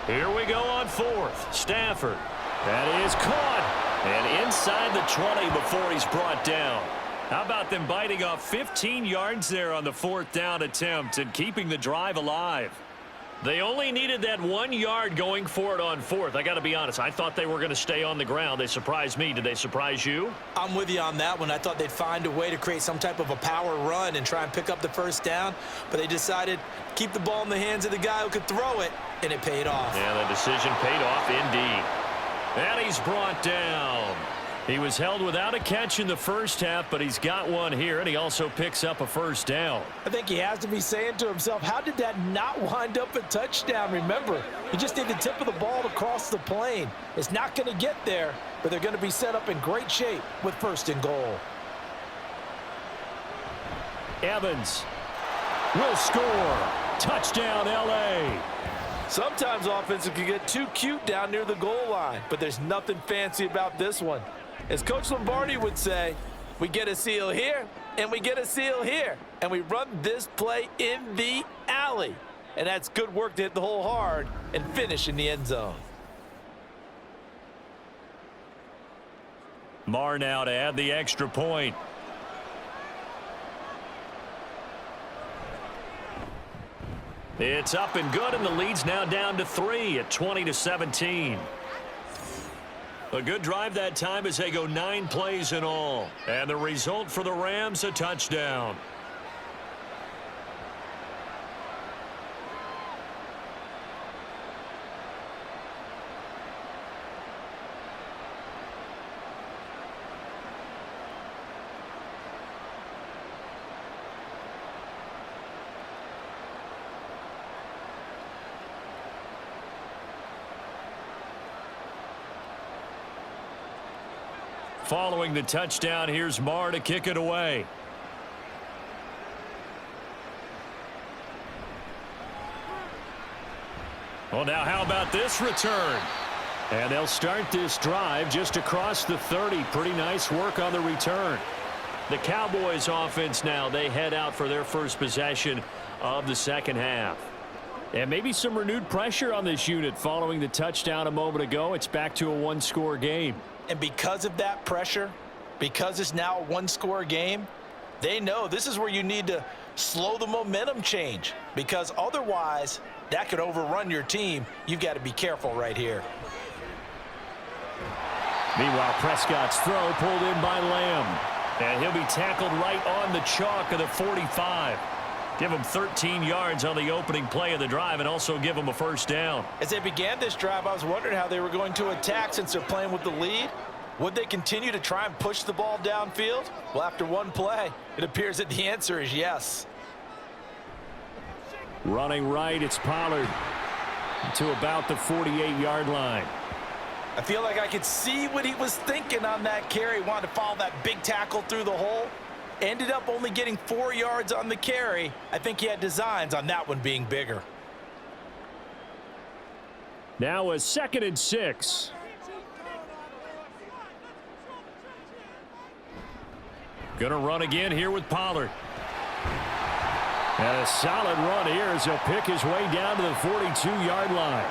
Here we go on 4th. Stafford. That is caught. And inside the 20 before he's brought down. How about them biting off 15 yards there on the 4th down attempt and keeping the drive alive? They only needed that 1 yard going for it on 4th. I got to be honest. I thought they were going to stay on the ground. They surprised me. Did they surprise you? I'm with you on that one. I thought they'd find a way to create some type of a power run and try and pick up the 1st down, but they decided to keep the ball in the hands of the guy who could throw it, and it paid off. Yeah, the decision paid off indeed. And he's brought down. He was held without a catch in the 1st half, but he's got one here, and he also picks up a 1st down. I think he has to be saying to himself, how did that not wind up a touchdown? Remember, you just need the tip of the ball to cross the plane. It's not going to get there, but they're going to be set up in great shape with 1st and goal. Evans will score. Touchdown, L.A. Sometimes offenses can get too cute down near the goal line, but there's nothing fancy about this one. As Coach Lombardi would say, we get a seal here, and we get a seal here, and we run this play in the alley. And that's good work to hit the hole hard and finish in the end zone. Marr now to add the extra point. It's up and good, and the lead's now down to 3 at 20-17. A good drive that time as they go 9 plays in all. And the result for the Rams, a touchdown. Following the touchdown, here's Marr to kick it away. Well, now how about this return? And they'll start this drive just across the 30. Pretty nice work on the return. The Cowboys offense now, they head out for their first possession of the 2nd half. And maybe some renewed pressure on this unit following the touchdown a moment ago. It's back to a 1-score game. And because of that pressure, because it's now a 1-score game, they know this is where you need to slow the momentum change, because otherwise that could overrun your team. You've got to be careful right here. Meanwhile, Prescott's throw pulled in by Lamb. And he'll be tackled right on the chalk of the 45. Give him 13 yards on the opening play of the drive and also give him a 1st down. As they began this drive, I was wondering how they were going to attack since they're playing with the lead. Would they continue to try and push the ball downfield? Well, after one play, it appears that the answer is yes. Running right, it's Pollard to about the 48-yard line. I feel like I could see what he was thinking on that carry. Wanted to follow that big tackle through the hole. Ended up only getting 4 yards on the carry. I think he had designs on that one being bigger. Now a 2nd and 6. Gonna run again here with Pollard. And a solid run here as he'll pick his way down to the 42-yard line.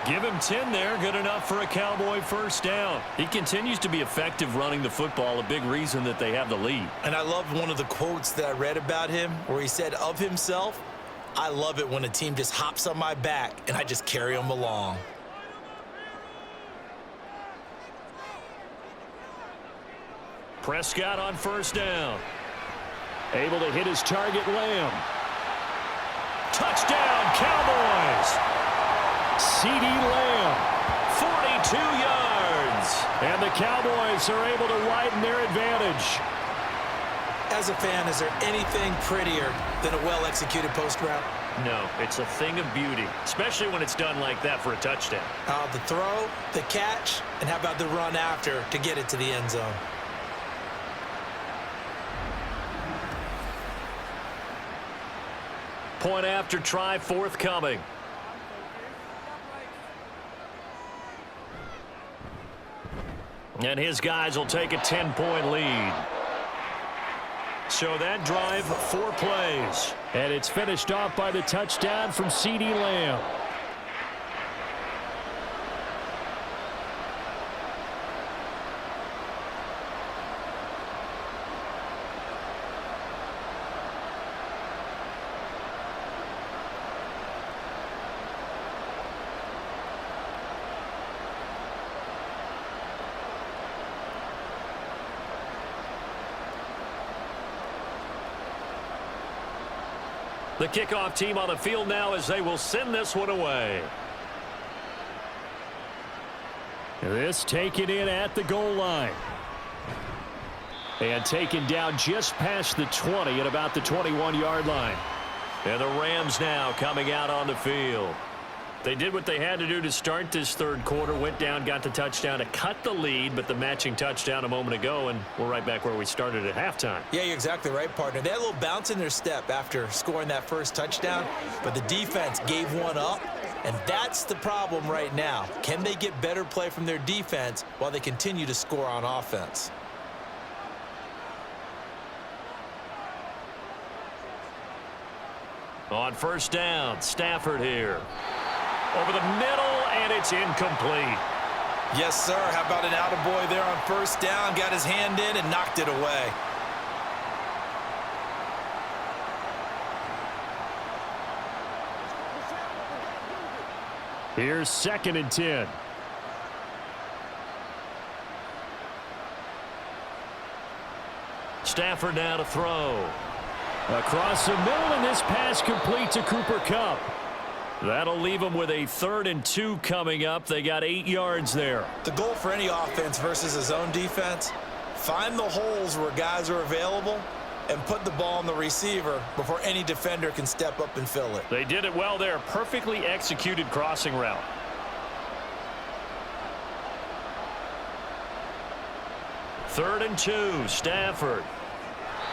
Give him 10 there, good enough for a Cowboy 1st down. He continues to be effective running the football, a big reason that they have the lead. And I love one of the quotes that I read about him where he said of himself, I love it when a team just hops on my back and I just carry them along. Prescott on 1st down. Able to hit his target, Lamb. Touchdown, Cowboys! CeeDee Lamb, 42 yards. And the Cowboys are able to widen their advantage. As a fan, is there anything prettier than a well-executed post route? No, it's a thing of beauty, especially when it's done like that for a touchdown. The throw, the catch, and how about the run after to get it to the end zone? Point after try forthcoming. And his guys will take a 10-point lead. So that drive, 4 plays. And it's finished off by the touchdown from CeeDee Lamb. The kickoff team on the field now as they will send this one away. This taken in at the goal line. And taken down just past the 20 at about the 21-yard line. And the Rams now coming out on the field. They did what they had to do to start this third quarter. Went down, got the touchdown to cut the lead, but the matching touchdown a moment ago, and we're right back where we started at halftime. Yeah, you're exactly right, partner. They had a little bounce in their step after scoring that first touchdown, but the defense gave one up, and that's the problem right now. Can they get better play from their defense while they continue to score on offense? On first down, Stafford here. Over the middle, and it's incomplete. Yes, sir. How about an attaboy there on first down? Got his hand in and knocked it away. Here's 2nd and 10. Stafford now to throw. Across the middle, and this pass complete to Cooper Kupp. That'll leave them with a 3rd and 2 coming up. They got 8 yards there. The goal for any offense versus his own defense, find the holes where guys are available and put the ball on the receiver before any defender can step up and fill it. They did it well there. Perfectly executed crossing route. Third and 2, Stafford.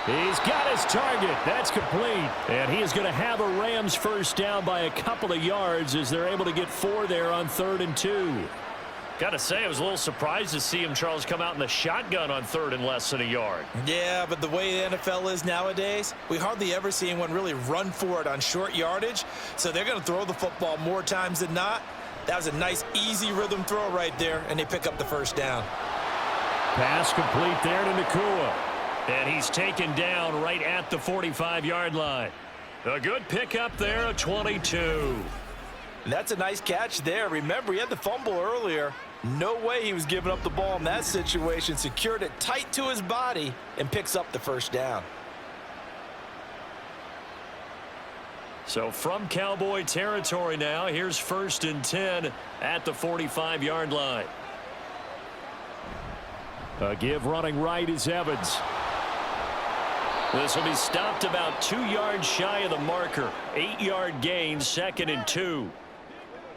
He's got his target. That's complete. And he is going to have a Rams first down by a couple of yards as they're able to get 4 there on 3rd and 2. Got to say, I was a little surprised to see him, Charles, come out in the shotgun on 3rd and less than a yard. Yeah, but the way the NFL is nowadays, we hardly ever see anyone really run for it on short yardage. So they're going to throw the football more times than not. That was a nice, easy rhythm throw right there, and they pick up the first down. Pass complete there to Nakua. And he's taken down right at the 45-yard line. A good pickup there of 22. And that's a nice catch there. Remember, he had the fumble earlier. No way he was giving up the ball in that situation. Secured it tight to his body and picks up the first down. So from Cowboy territory now, here's 1st and 10 at the 45-yard line. A give running right is Evans. This will be stopped about 2 yards shy of the marker. 8-yard gain, 2nd and 2.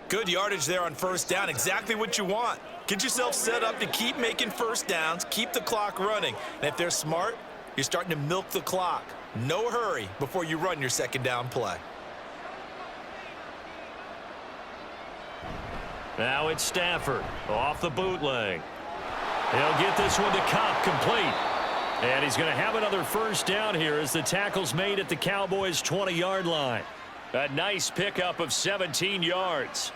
Good yardage there on first down. Exactly what you want. Get yourself set up to keep making first downs, keep the clock running. And if they're smart, you're starting to milk the clock. No hurry before you run your 2nd down play. Now it's Stafford off the bootleg. He'll get this one to Kupp, complete. And he's going to have another first down here as the tackle's made at the Cowboys' 20-yard line. A nice pickup of 17 yards.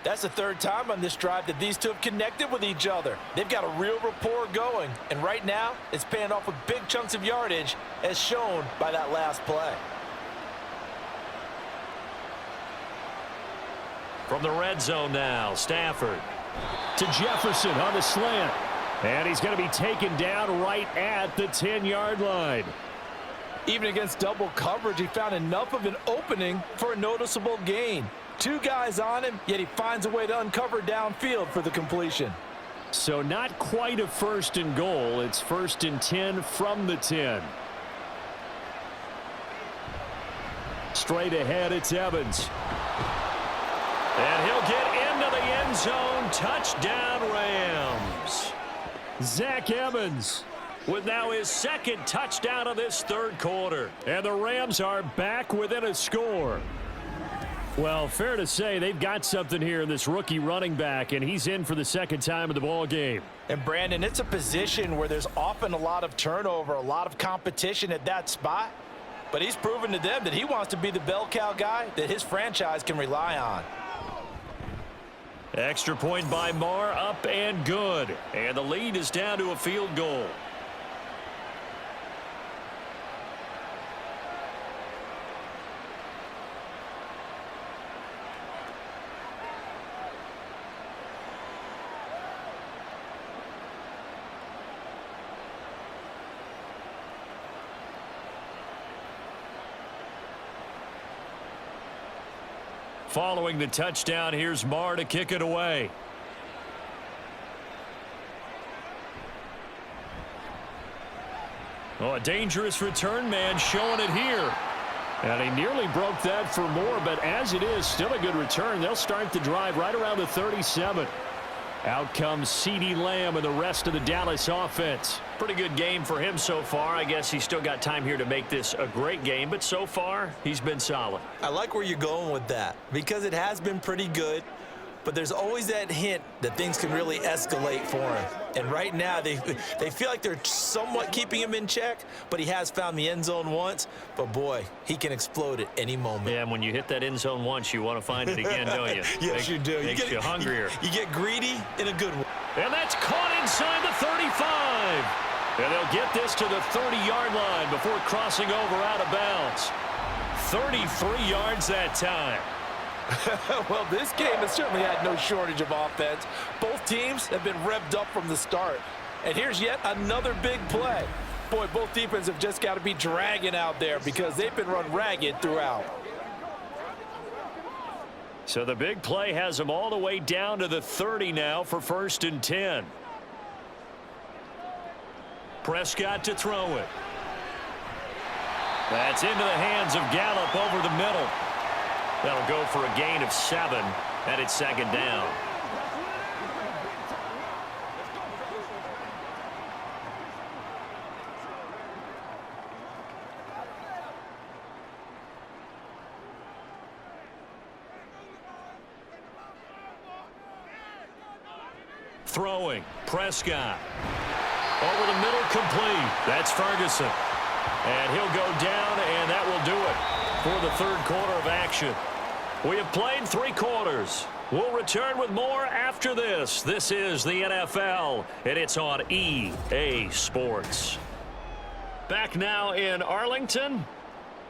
That's the 3rd time on this drive that these two have connected with each other. They've got a real rapport going. And right now, it's paying off with big chunks of yardage, as shown by that last play. From the red zone now, Stafford to Jefferson on the slant. And he's going to be taken down right at the 10-yard line. Even against double coverage, he found enough of an opening for a noticeable gain. 2 guys on him, yet he finds a way to uncover downfield for the completion. So not quite a 1st and goal. It's 1st and 10 from the 10. straight ahead. It's Evans. And he'll get into the end zone. Touchdown, Rams. Zach Evans with now his second touchdown of this third quarter. And the Rams are back within a score. Well, fair to say they've got something here in this rookie running back, and he's in for the second time of the ball game. And, Brandon, it's a position where there's often a lot of turnover, a lot of competition at that spot. But he's proven to them that he wants to be the bell cow guy that his franchise can rely on. Extra point by Marr, up and good. And the lead is down to a field goal. Following the touchdown, here's Marr to kick it away. Oh, a dangerous return man showing it here. And he nearly broke that for more, but as it is, still a good return. They'll start the drive right around the 37. Out comes CeeDee Lamb and the rest of the Dallas offense. Pretty good game for him so far. I guess he's still got time here to make this a great game, but so far, he's been solid. I like where you're going with that because it has been pretty good, but there's always that hint that things can really escalate for him. And right now, they feel like they're somewhat keeping him in check, but he has found the end zone once. But, boy, he can explode at any moment. Yeah, and when you hit that end zone once, you want to find it again, don't you? Yes, you do. Makes you hungrier. You get greedy in a good way. And that's caught inside the 35. And they'll get this to the 30-yard line before crossing over out of bounds. 33 yards that time. Well, this game has certainly had no shortage of offense. Both teams have been revved up from the start. And here's yet another big play. Boy, both defenses have just got to be dragging out there because they've been run ragged throughout. So the big play has them all the way down to the 30 now for 1st and 10. Prescott to throw it. That's into the hands of Gallup over the middle. That'll go for a gain of 7, and it's 2nd down. Throwing, Prescott. Over the middle, complete. That's Ferguson. And he'll go down, and that will do it for the third quarter of action. We have played 3 quarters. We'll return with more after this. This is the NFL, and it's on EA Sports. Back now in Arlington.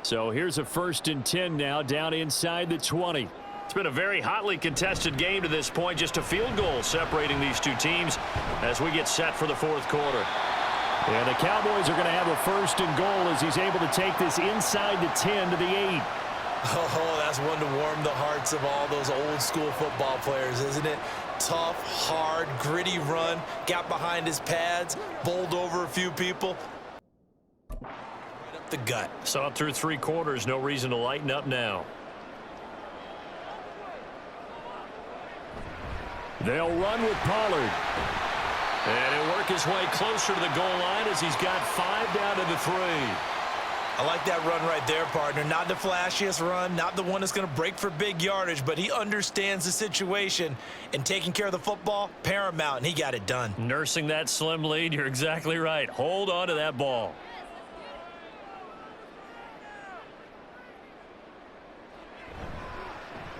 So here's a 1st and 10 now down inside the 20. It's been a very hotly contested game to this point. Just a field goal separating these two teams as we get set for the fourth quarter. And the Cowboys are going to have a 1st and goal as he's able to take this inside the 10 to the 8. Oh, that's one to warm the hearts of all those old school football players, isn't it? Tough, hard, gritty run, got behind his pads, bowled over a few people. Right up the gut. Saw it through 3 quarters. No reason to lighten up now. They'll run with Pollard. And he'll work his way closer to the goal line as he's got 5 down to the 3. I like that run right there, partner. Not the flashiest run, not the one that's going to break for big yardage, but he understands the situation, and taking care of the football, paramount, and he got it done. Nursing that slim lead, you're exactly right. Hold on to that ball.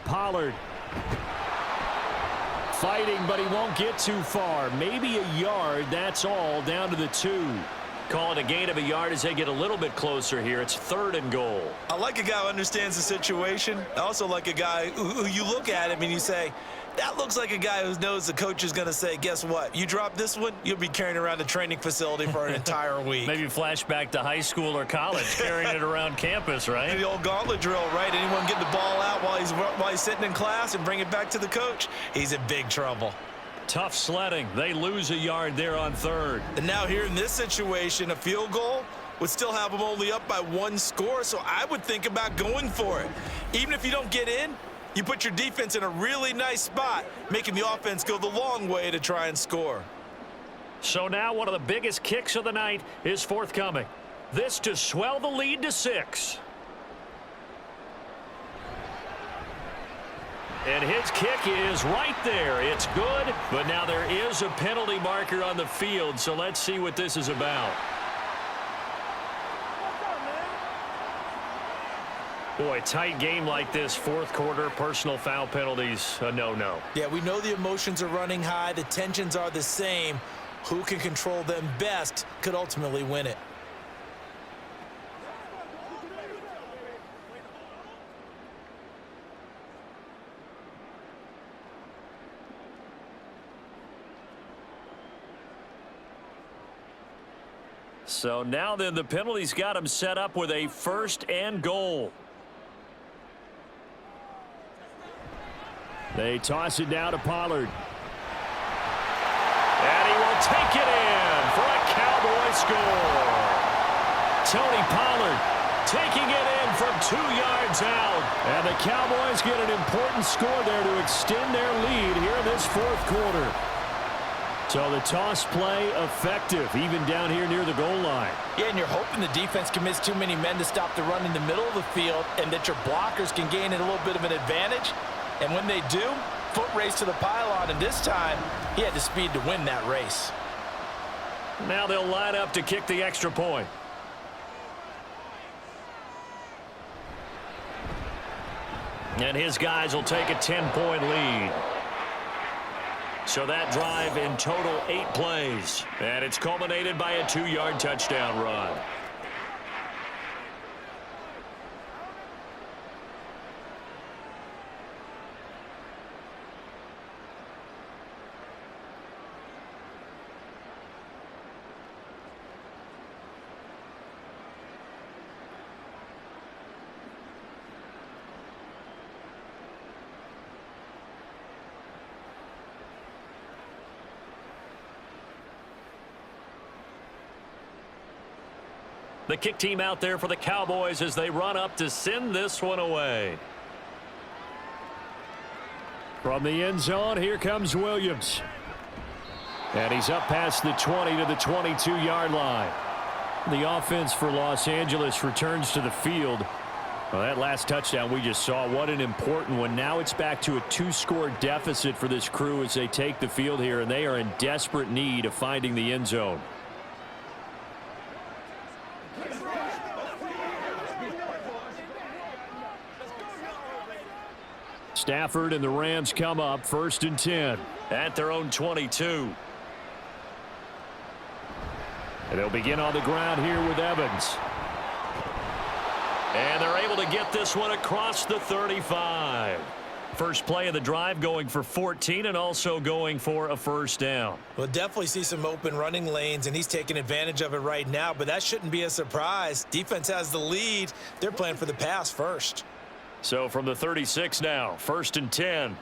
Pollard. Fighting, but he won't get too far. Maybe a yard, that's all, down to the 2. Call it a gain of a yard as they get a little bit closer here. It's 3rd and goal. I like a guy who understands the situation. I also like a guy who you look at him and you say, that looks like a guy who knows the coach is going to say, guess what? You drop this one, you'll be carrying around the training facility for an entire week. Maybe flashback to high school or college, carrying it around campus, right? The old gauntlet drill, right? Anyone get the ball out while he's sitting in class and bring it back to the coach, he's in big trouble. Tough sledding. They lose a yard there on 3rd. And now here in this situation, a field goal, would still have them only up by 1 score, so I would think about going for it. Even if you don't get in, you put your defense in a really nice spot, making the offense go the long way to try and score. So now one of the biggest kicks of the night is forthcoming. This to swell the lead to 6. And his kick is right there. It's good, but now there is a penalty marker on the field, so let's see what this is about. Boy, tight game like this, fourth quarter, personal foul penalties, a no-no. Yeah, we know the emotions are running high. The tensions are the same. Who can control them best could ultimately win it. So now then the penalties got him set up with a 1st and goal. They toss it down to Pollard. And he will take it in for a Cowboy score. Tony Pollard taking it in from 2 yards out. And the Cowboys get an important score there to extend their lead here in this fourth quarter. So the toss play effective, even down here near the goal line. Yeah, and you're hoping the defense commits too many men to stop the run in the middle of the field and that your blockers can gain a little bit of an advantage. And when they do, foot race to the pylon, and this time he had the speed to win that race. Now they'll line up to kick the extra point. And his guys will take a 10-point lead. So that drive in total 8 plays. And it's culminated by a 2-yard touchdown run. The kick team out there for the Cowboys as they run up to send this one away. From the end zone, here comes Williams. And he's up past the 20 to the 22-yard line. The offense for Los Angeles returns to the field. Well, that last touchdown we just saw, what an important one. Now it's back to a 2-score deficit for this crew as they take the field here, and they are in desperate need of finding the end zone. Stafford and the Rams come up 1st and 10 at their own 22. And they'll begin on the ground here with Evans. And they're able to get this one across the 35. First play of the drive going for 14 and also going for a 1st down. We'll definitely see some open running lanes, and he's taking advantage of it right now, but that shouldn't be a surprise. Defense has the lead. They're playing for the pass first. So from the 36 now, 1st and 10.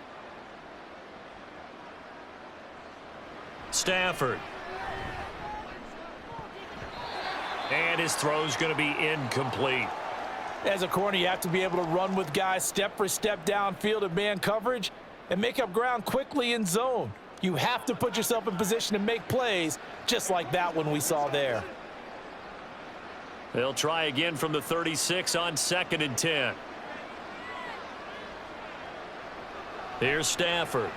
Stafford. And his throw's going to be incomplete. As a corner, you have to be able to run with guys step for step downfield in man coverage and make up ground quickly in zone. You have to put yourself in position to make plays just like that one we saw there. They'll try again from the 36 on 2nd and 10. Here's Stafford.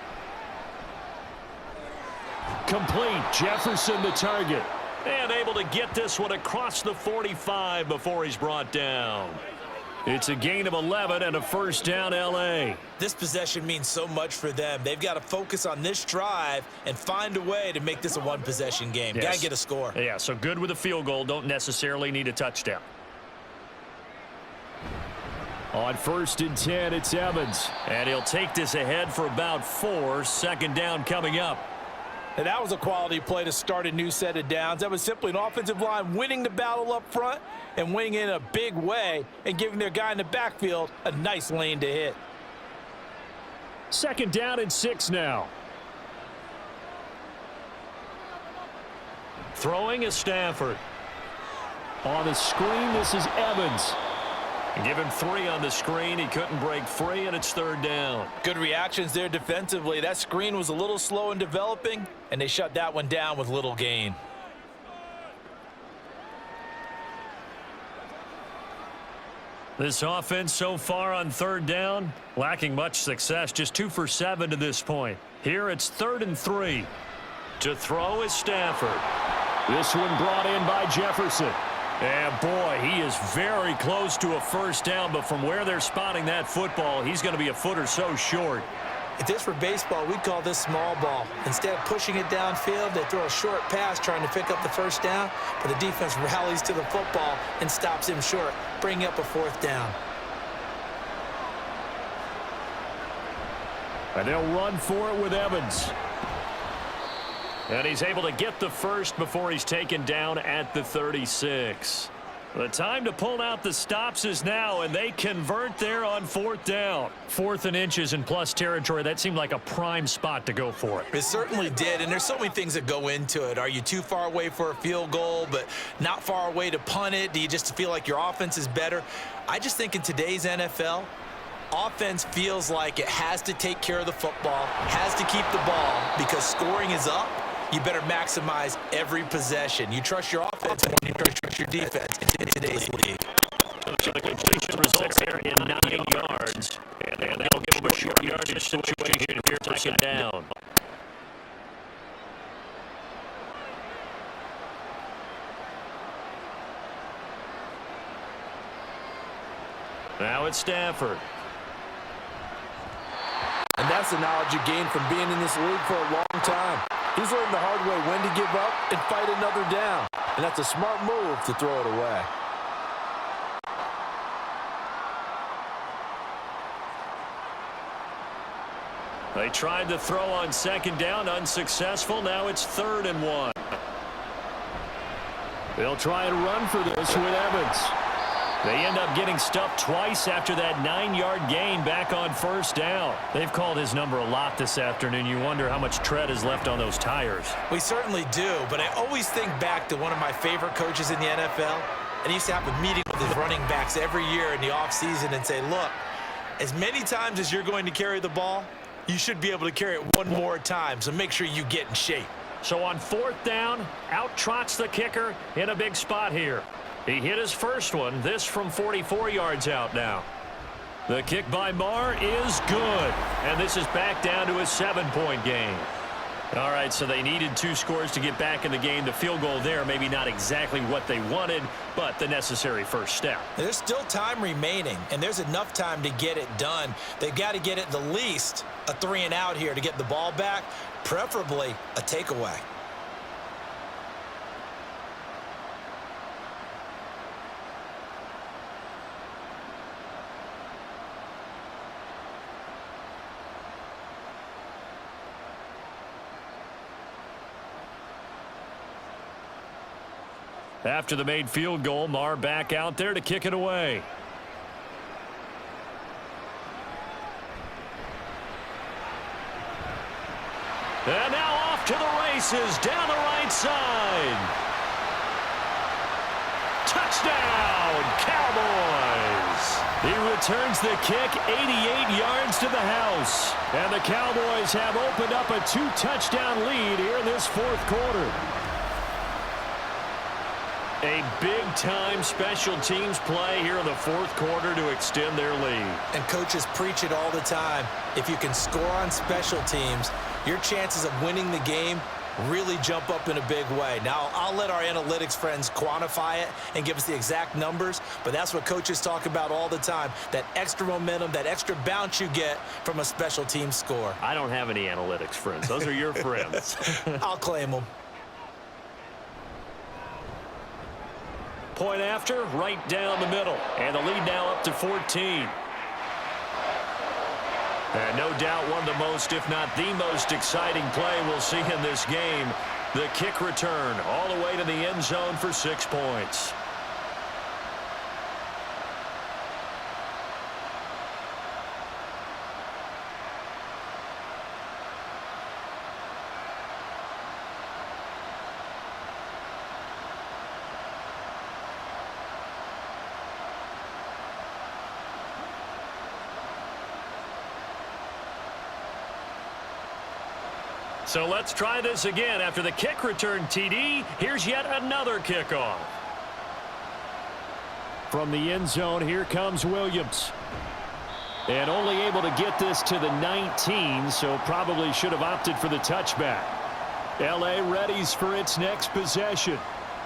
Complete. Jefferson the target. And able to get this one across the 45 before he's brought down. It's a gain of 11 and a 1st down L.A. This possession means so much for them. They've got to focus on this drive and find a way to make this a one-possession game. Yes. Got to get a score. Yeah, so good with a field goal. Don't necessarily need a touchdown. On 1st and 10, it's Evans. And he'll take this ahead for about 4. 2nd down coming up. And that was a quality play to start a new set of downs. That was simply an offensive line winning the battle up front and winning in a big way and giving their guy in the backfield a nice lane to hit. 2nd down and 6 now. Throwing is Stafford. On the screen, this is Evans. Give him 3 on the screen. He couldn't break free, and it's 3rd down. Good reactions there defensively. That screen was a little slow in developing, and they shut that one down with little gain. This offense so far on 3rd down, lacking much success, just 2 for 7 to this point. Here it's 3rd and 3. To throw is Stafford. This one brought in by Jefferson. And boy, he is very close to a 1st down, but from where they're spotting that football, he's going to be a foot or so short. If this were baseball, we'd call this small ball. Instead of pushing it downfield, they throw a short pass trying to pick up the 1st down, but the defense rallies to the football and stops him short, bringing up a 4th down. And they'll run for it with Evans. And he's able to get the 1st before he's taken down at the 36. The time to pull out the stops is now, and they convert there on 4th down. 4th and inches in plus territory. That seemed like a prime spot to go for it. It certainly did, and there's so many things that go into it. Are you too far away for a field goal, but not far away to punt it? Do you just feel like your offense is better? I just think in today's NFL, offense feels like it has to take care of the football, has to keep the ball, because scoring is up. You better maximize every possession. You trust your offense more than you trust your defense in today's league. So the completion results there in 9 yards. And that'll give them a short yardage situation here, 2nd down. Now it's Stafford. And that's the knowledge you gain from being in this league for a long time. He's learned the hard way when to give up and fight another down. And that's a smart move to throw it away. They tried to throw on 2nd down, unsuccessful. Now it's 3rd and 1. They'll try and run for this with Evans. They end up getting stuffed twice after that 9-yard gain back on 1st down. They've called his number a lot this afternoon. You wonder how much tread is left on those tires. We certainly do, but I always think back to one of my favorite coaches in the NFL. And he used to have a meeting with his running backs every year in the offseason and say, look, as many times as you're going to carry the ball, you should be able to carry it one more time, so make sure you get in shape. So on 4th down, out trots the kicker in a big spot here. He hit his 1st one, this from 44 yards out now. The kick by Marr is good, and this is back down to a 7-point game. All right, so they needed 2 scores to get back in the game. The field goal there, maybe not exactly what they wanted, but the necessary 1st step. There's still time remaining, and there's enough time to get it done. They've got to get at the least a 3-and-out here to get the ball back, preferably a takeaway. After the made field goal, Marr back out there to kick it away. And now off to the races down the right side. Touchdown, Cowboys! He returns the kick 88 yards to the house. And the Cowboys have opened up a 2-touchdown lead here in this 4th quarter. A big-time special teams play here in the 4th quarter to extend their lead. And coaches preach it all the time. If you can score on special teams, your chances of winning the game really jump up in a big way. Now, I'll let our analytics friends quantify it and give us the exact numbers, but that's what coaches talk about all the time, that extra momentum, that extra bounce you get from a special team score. I don't have any analytics friends. Those are your friends. I'll claim them. Point after, right down the middle. And the lead now up to 14. And no doubt one of the most, if not the most exciting play we'll see in this game. The kick return all the way to the end zone for 6 points. So let's try this again. After the kick return TD, here's yet another kickoff. From the end zone, here comes Williams. And only able to get this to the 19, so probably should have opted for the touchback. L.A. readies for its next possession.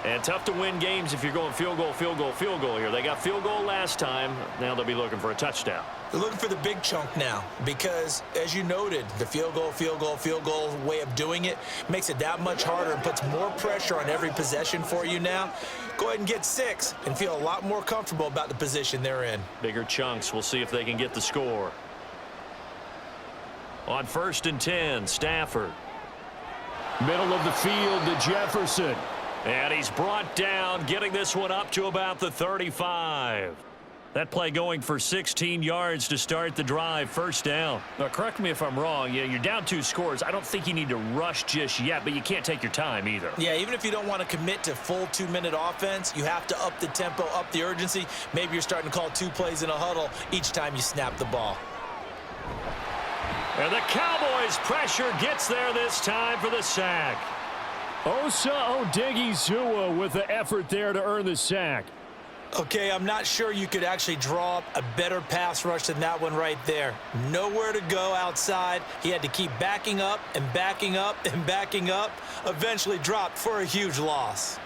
And tough to win games if you're going field goal, field goal, field goal here. They got field goal last time. Now they'll be looking for a touchdown. They're looking for the big chunk now because, as you noted, the field goal way of doing it makes it that much harder and puts more pressure on every possession for you now. Go ahead and get 6 and feel a lot more comfortable about the position they're in. Bigger chunks. We'll see if they can get the score. On 1st and 10, Stafford. Middle of the field to Jefferson. And he's brought down, getting this one up to about the 35. That play going for 16 yards to start the drive. First down. Now, correct me if I'm wrong. You're down 2 scores. I don't think you need to rush just yet, but you can't take your time either. Yeah, even if you don't want to commit to full 2-minute offense, you have to up the tempo, up the urgency. Maybe you're starting to call 2 plays in a huddle each time you snap the ball. And the Cowboys pressure gets there this time for the sack. Osa Odigizua with the effort there to earn the sack. Okay, I'm not sure you could actually draw up a better pass rush than that one right there. Nowhere to go outside. He had to keep backing up and backing up and backing up. Eventually dropped for a huge loss.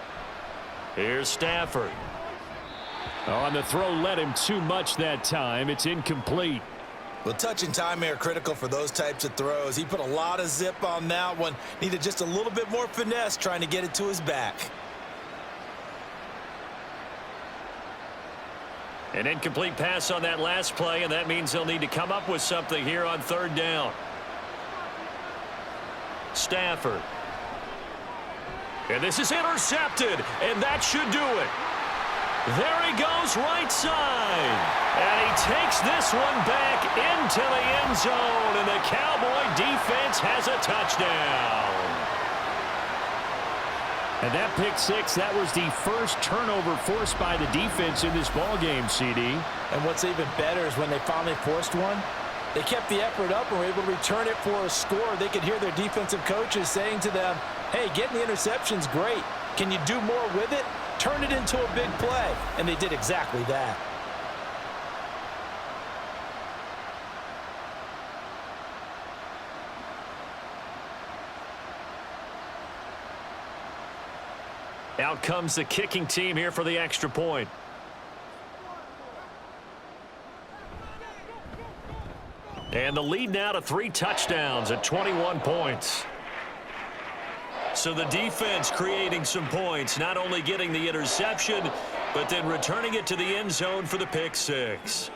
Here's Stafford. On the throw led him too much that time. It's incomplete. Well, touch and time are critical for those types of throws. He put a lot of zip on that one. Needed just a little bit more finesse trying to get it to his back. An incomplete pass on that last play, and that means they'll need to come up with something here on 3rd down. Stafford. And this is intercepted, and that should do it. There he goes right side. And he takes this one back into the end zone, and the Cowboy defense has a touchdown. And that pick 6, that was the first turnover forced by the defense in this ballgame, CD. And what's even better is when they finally forced one, they kept the effort up and were able to return it for a score. They could hear their defensive coaches saying to them, hey, getting the interception's great. Can you do more with it? Turn it into a big play. And they did exactly that. Out comes the kicking team here for the extra point. And the lead now to 3 touchdowns at 21 points. So the defense creating some points, not only getting the interception, but then returning it to the end zone for the pick 6.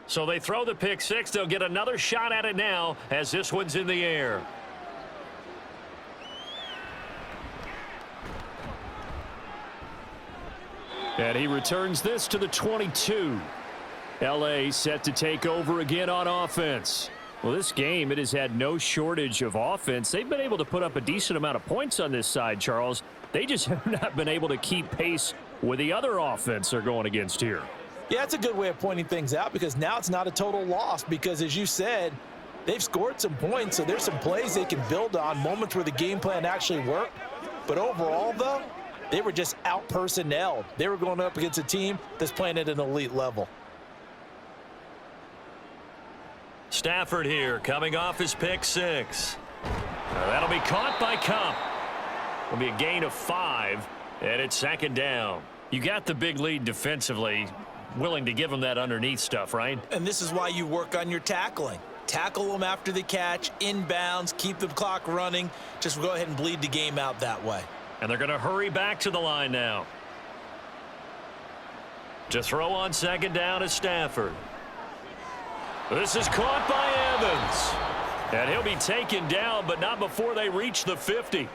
So they throw the pick 6. They'll get another shot at it now as this one's in the air. And he returns this to the 22. L.A. set to take over again on offense. Well, this game, it has had no shortage of offense. They've been able to put up a decent amount of points on this side, Charles. They just have not been able to keep pace with the other offense they're going against here. Yeah, it's a good way of pointing things out because now it's not a total loss because, as you said, they've scored some points, so there's some plays they can build on, moments where the game plan actually worked. But overall, though, they were just out-personnelled. They were going up against a team that's playing at an elite level. Stafford here coming off his pick 6. That'll be caught by Cup. It'll be a gain of 5, and it's 2nd down. You got the big lead defensively. Willing to give them that underneath stuff, right? And this is why you work on your tackling. Tackle them after the catch, inbounds, keep the clock running. Just go ahead and bleed the game out that way. And they're going to hurry back to the line now. To throw on 2nd down is Stafford. This is caught by Evans. And he'll be taken down, but not before they reach the 50.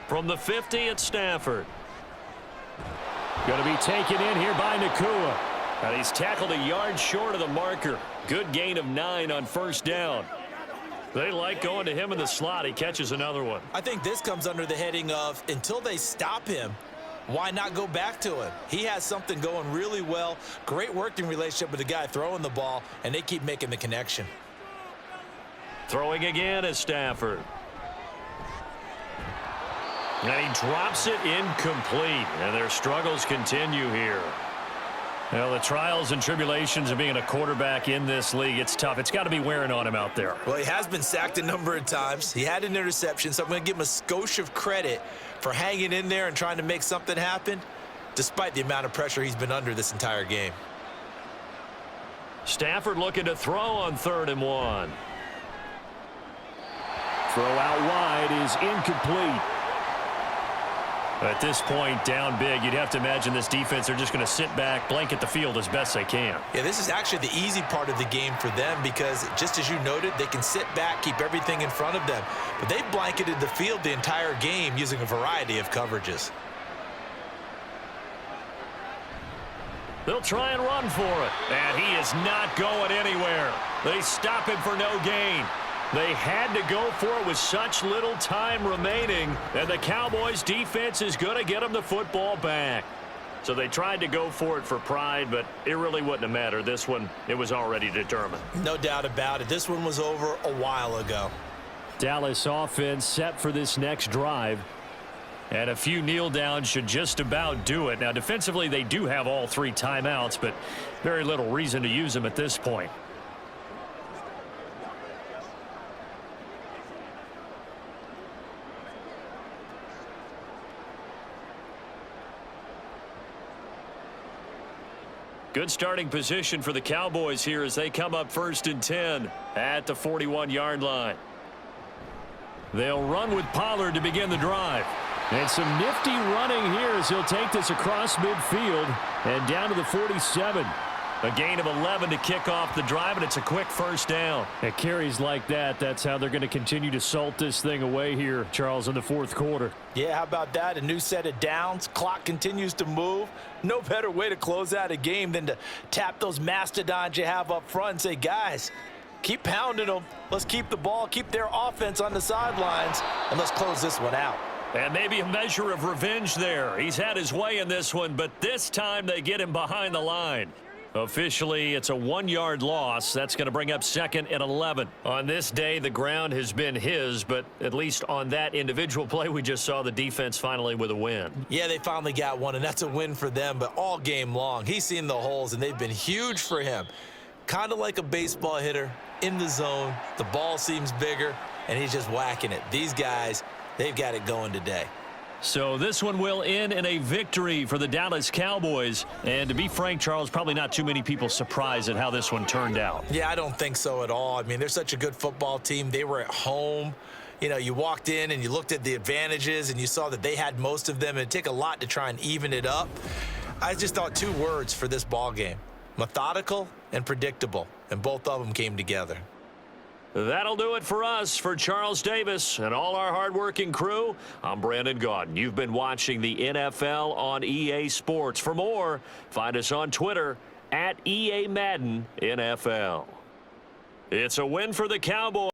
From the 50, it's Stafford. Going to be taken in here by Nakua. And he's tackled a yard short of the marker. Good gain of 9 on first down. They like going to him in the slot. He catches another one. I think this comes under the heading of until they stop him, why not go back to him? He has something going really well. Great working relationship with the guy throwing the ball, and they keep making the connection. Throwing again is Stafford. And he drops it incomplete. And their struggles continue here. Well, the trials and tribulations of being a quarterback in this league, it's tough. It's got to be wearing on him out there. Well, he has been sacked a number of times. He had an interception, so I'm going to give him a skosh of credit for hanging in there and trying to make something happen, despite the amount of pressure he's been under this entire game. Stafford looking to throw on 3rd and 1. Throw out wide is incomplete. At this point, down big, you'd have to imagine this defense are just going to sit back, blanket the field as best they can. Yeah, this is actually the easy part of the game for them because, just as you noted, they can sit back, keep everything in front of them. But they've blanketed the field the entire game using a variety of coverages. They'll try and run for it. And he is not going anywhere. They stop him for no gain. They had to go for it with such little time remaining, and the Cowboys defense is going to get them the football back. So they tried to go for it for pride, but it really wouldn't have mattered. This one, it was already determined. No doubt about it. This one was over a while ago. Dallas offense set for this next drive. And a few kneel downs should just about do it. Now, defensively, they do have all 3 timeouts, but very little reason to use them at this point. Good starting position for the Cowboys here as they come up 1st and 10 at the 41-yard line. They'll run with Pollard to begin the drive. And some nifty running here as he'll take this across midfield and down to the 47. A gain of 11 to kick off the drive, and it's a quick first down. At carries like that, that's how they're going to continue to salt this thing away here, Charles, in the 4th quarter. Yeah, how about that? A new set of downs. Clock continues to move. No better way to close out a game than to tap those mastodons you have up front and say, guys, keep pounding them. Let's keep the ball, keep their offense on the sidelines, and let's close this one out. And maybe a measure of revenge there. He's had his way in this one, but this time they get him behind the line. Officially, it's a 1-yard loss. That's going to bring up 2nd and 11. On this day, the ground has been his, but at least on that individual play, we just saw the defense finally with a win. Yeah, they finally got one, and that's a win for them, but all game long, he's seen the holes, and they've been huge for him. Kind of like a baseball hitter in the zone. The ball seems bigger, and he's just whacking it. These guys, they've got it going today. So this one will end in a victory for the Dallas Cowboys. And to be frank, Charles, probably not too many people surprised at how this one turned out. Yeah, I don't think so at all. I mean, they're such a good football team. They were at home. You know, you walked in and you looked at the advantages and you saw that they had most of them. It'd take a lot to try and even it up. I just thought 2 words for this ball game: methodical and predictable. And both of them came together. That'll do it for us. For Charles Davis and all our hardworking crew, I'm Brandon Gaudin. You've been watching the NFL on EA Sports. For more, find us on Twitter @EA Madden NFL. It's a win for the Cowboys.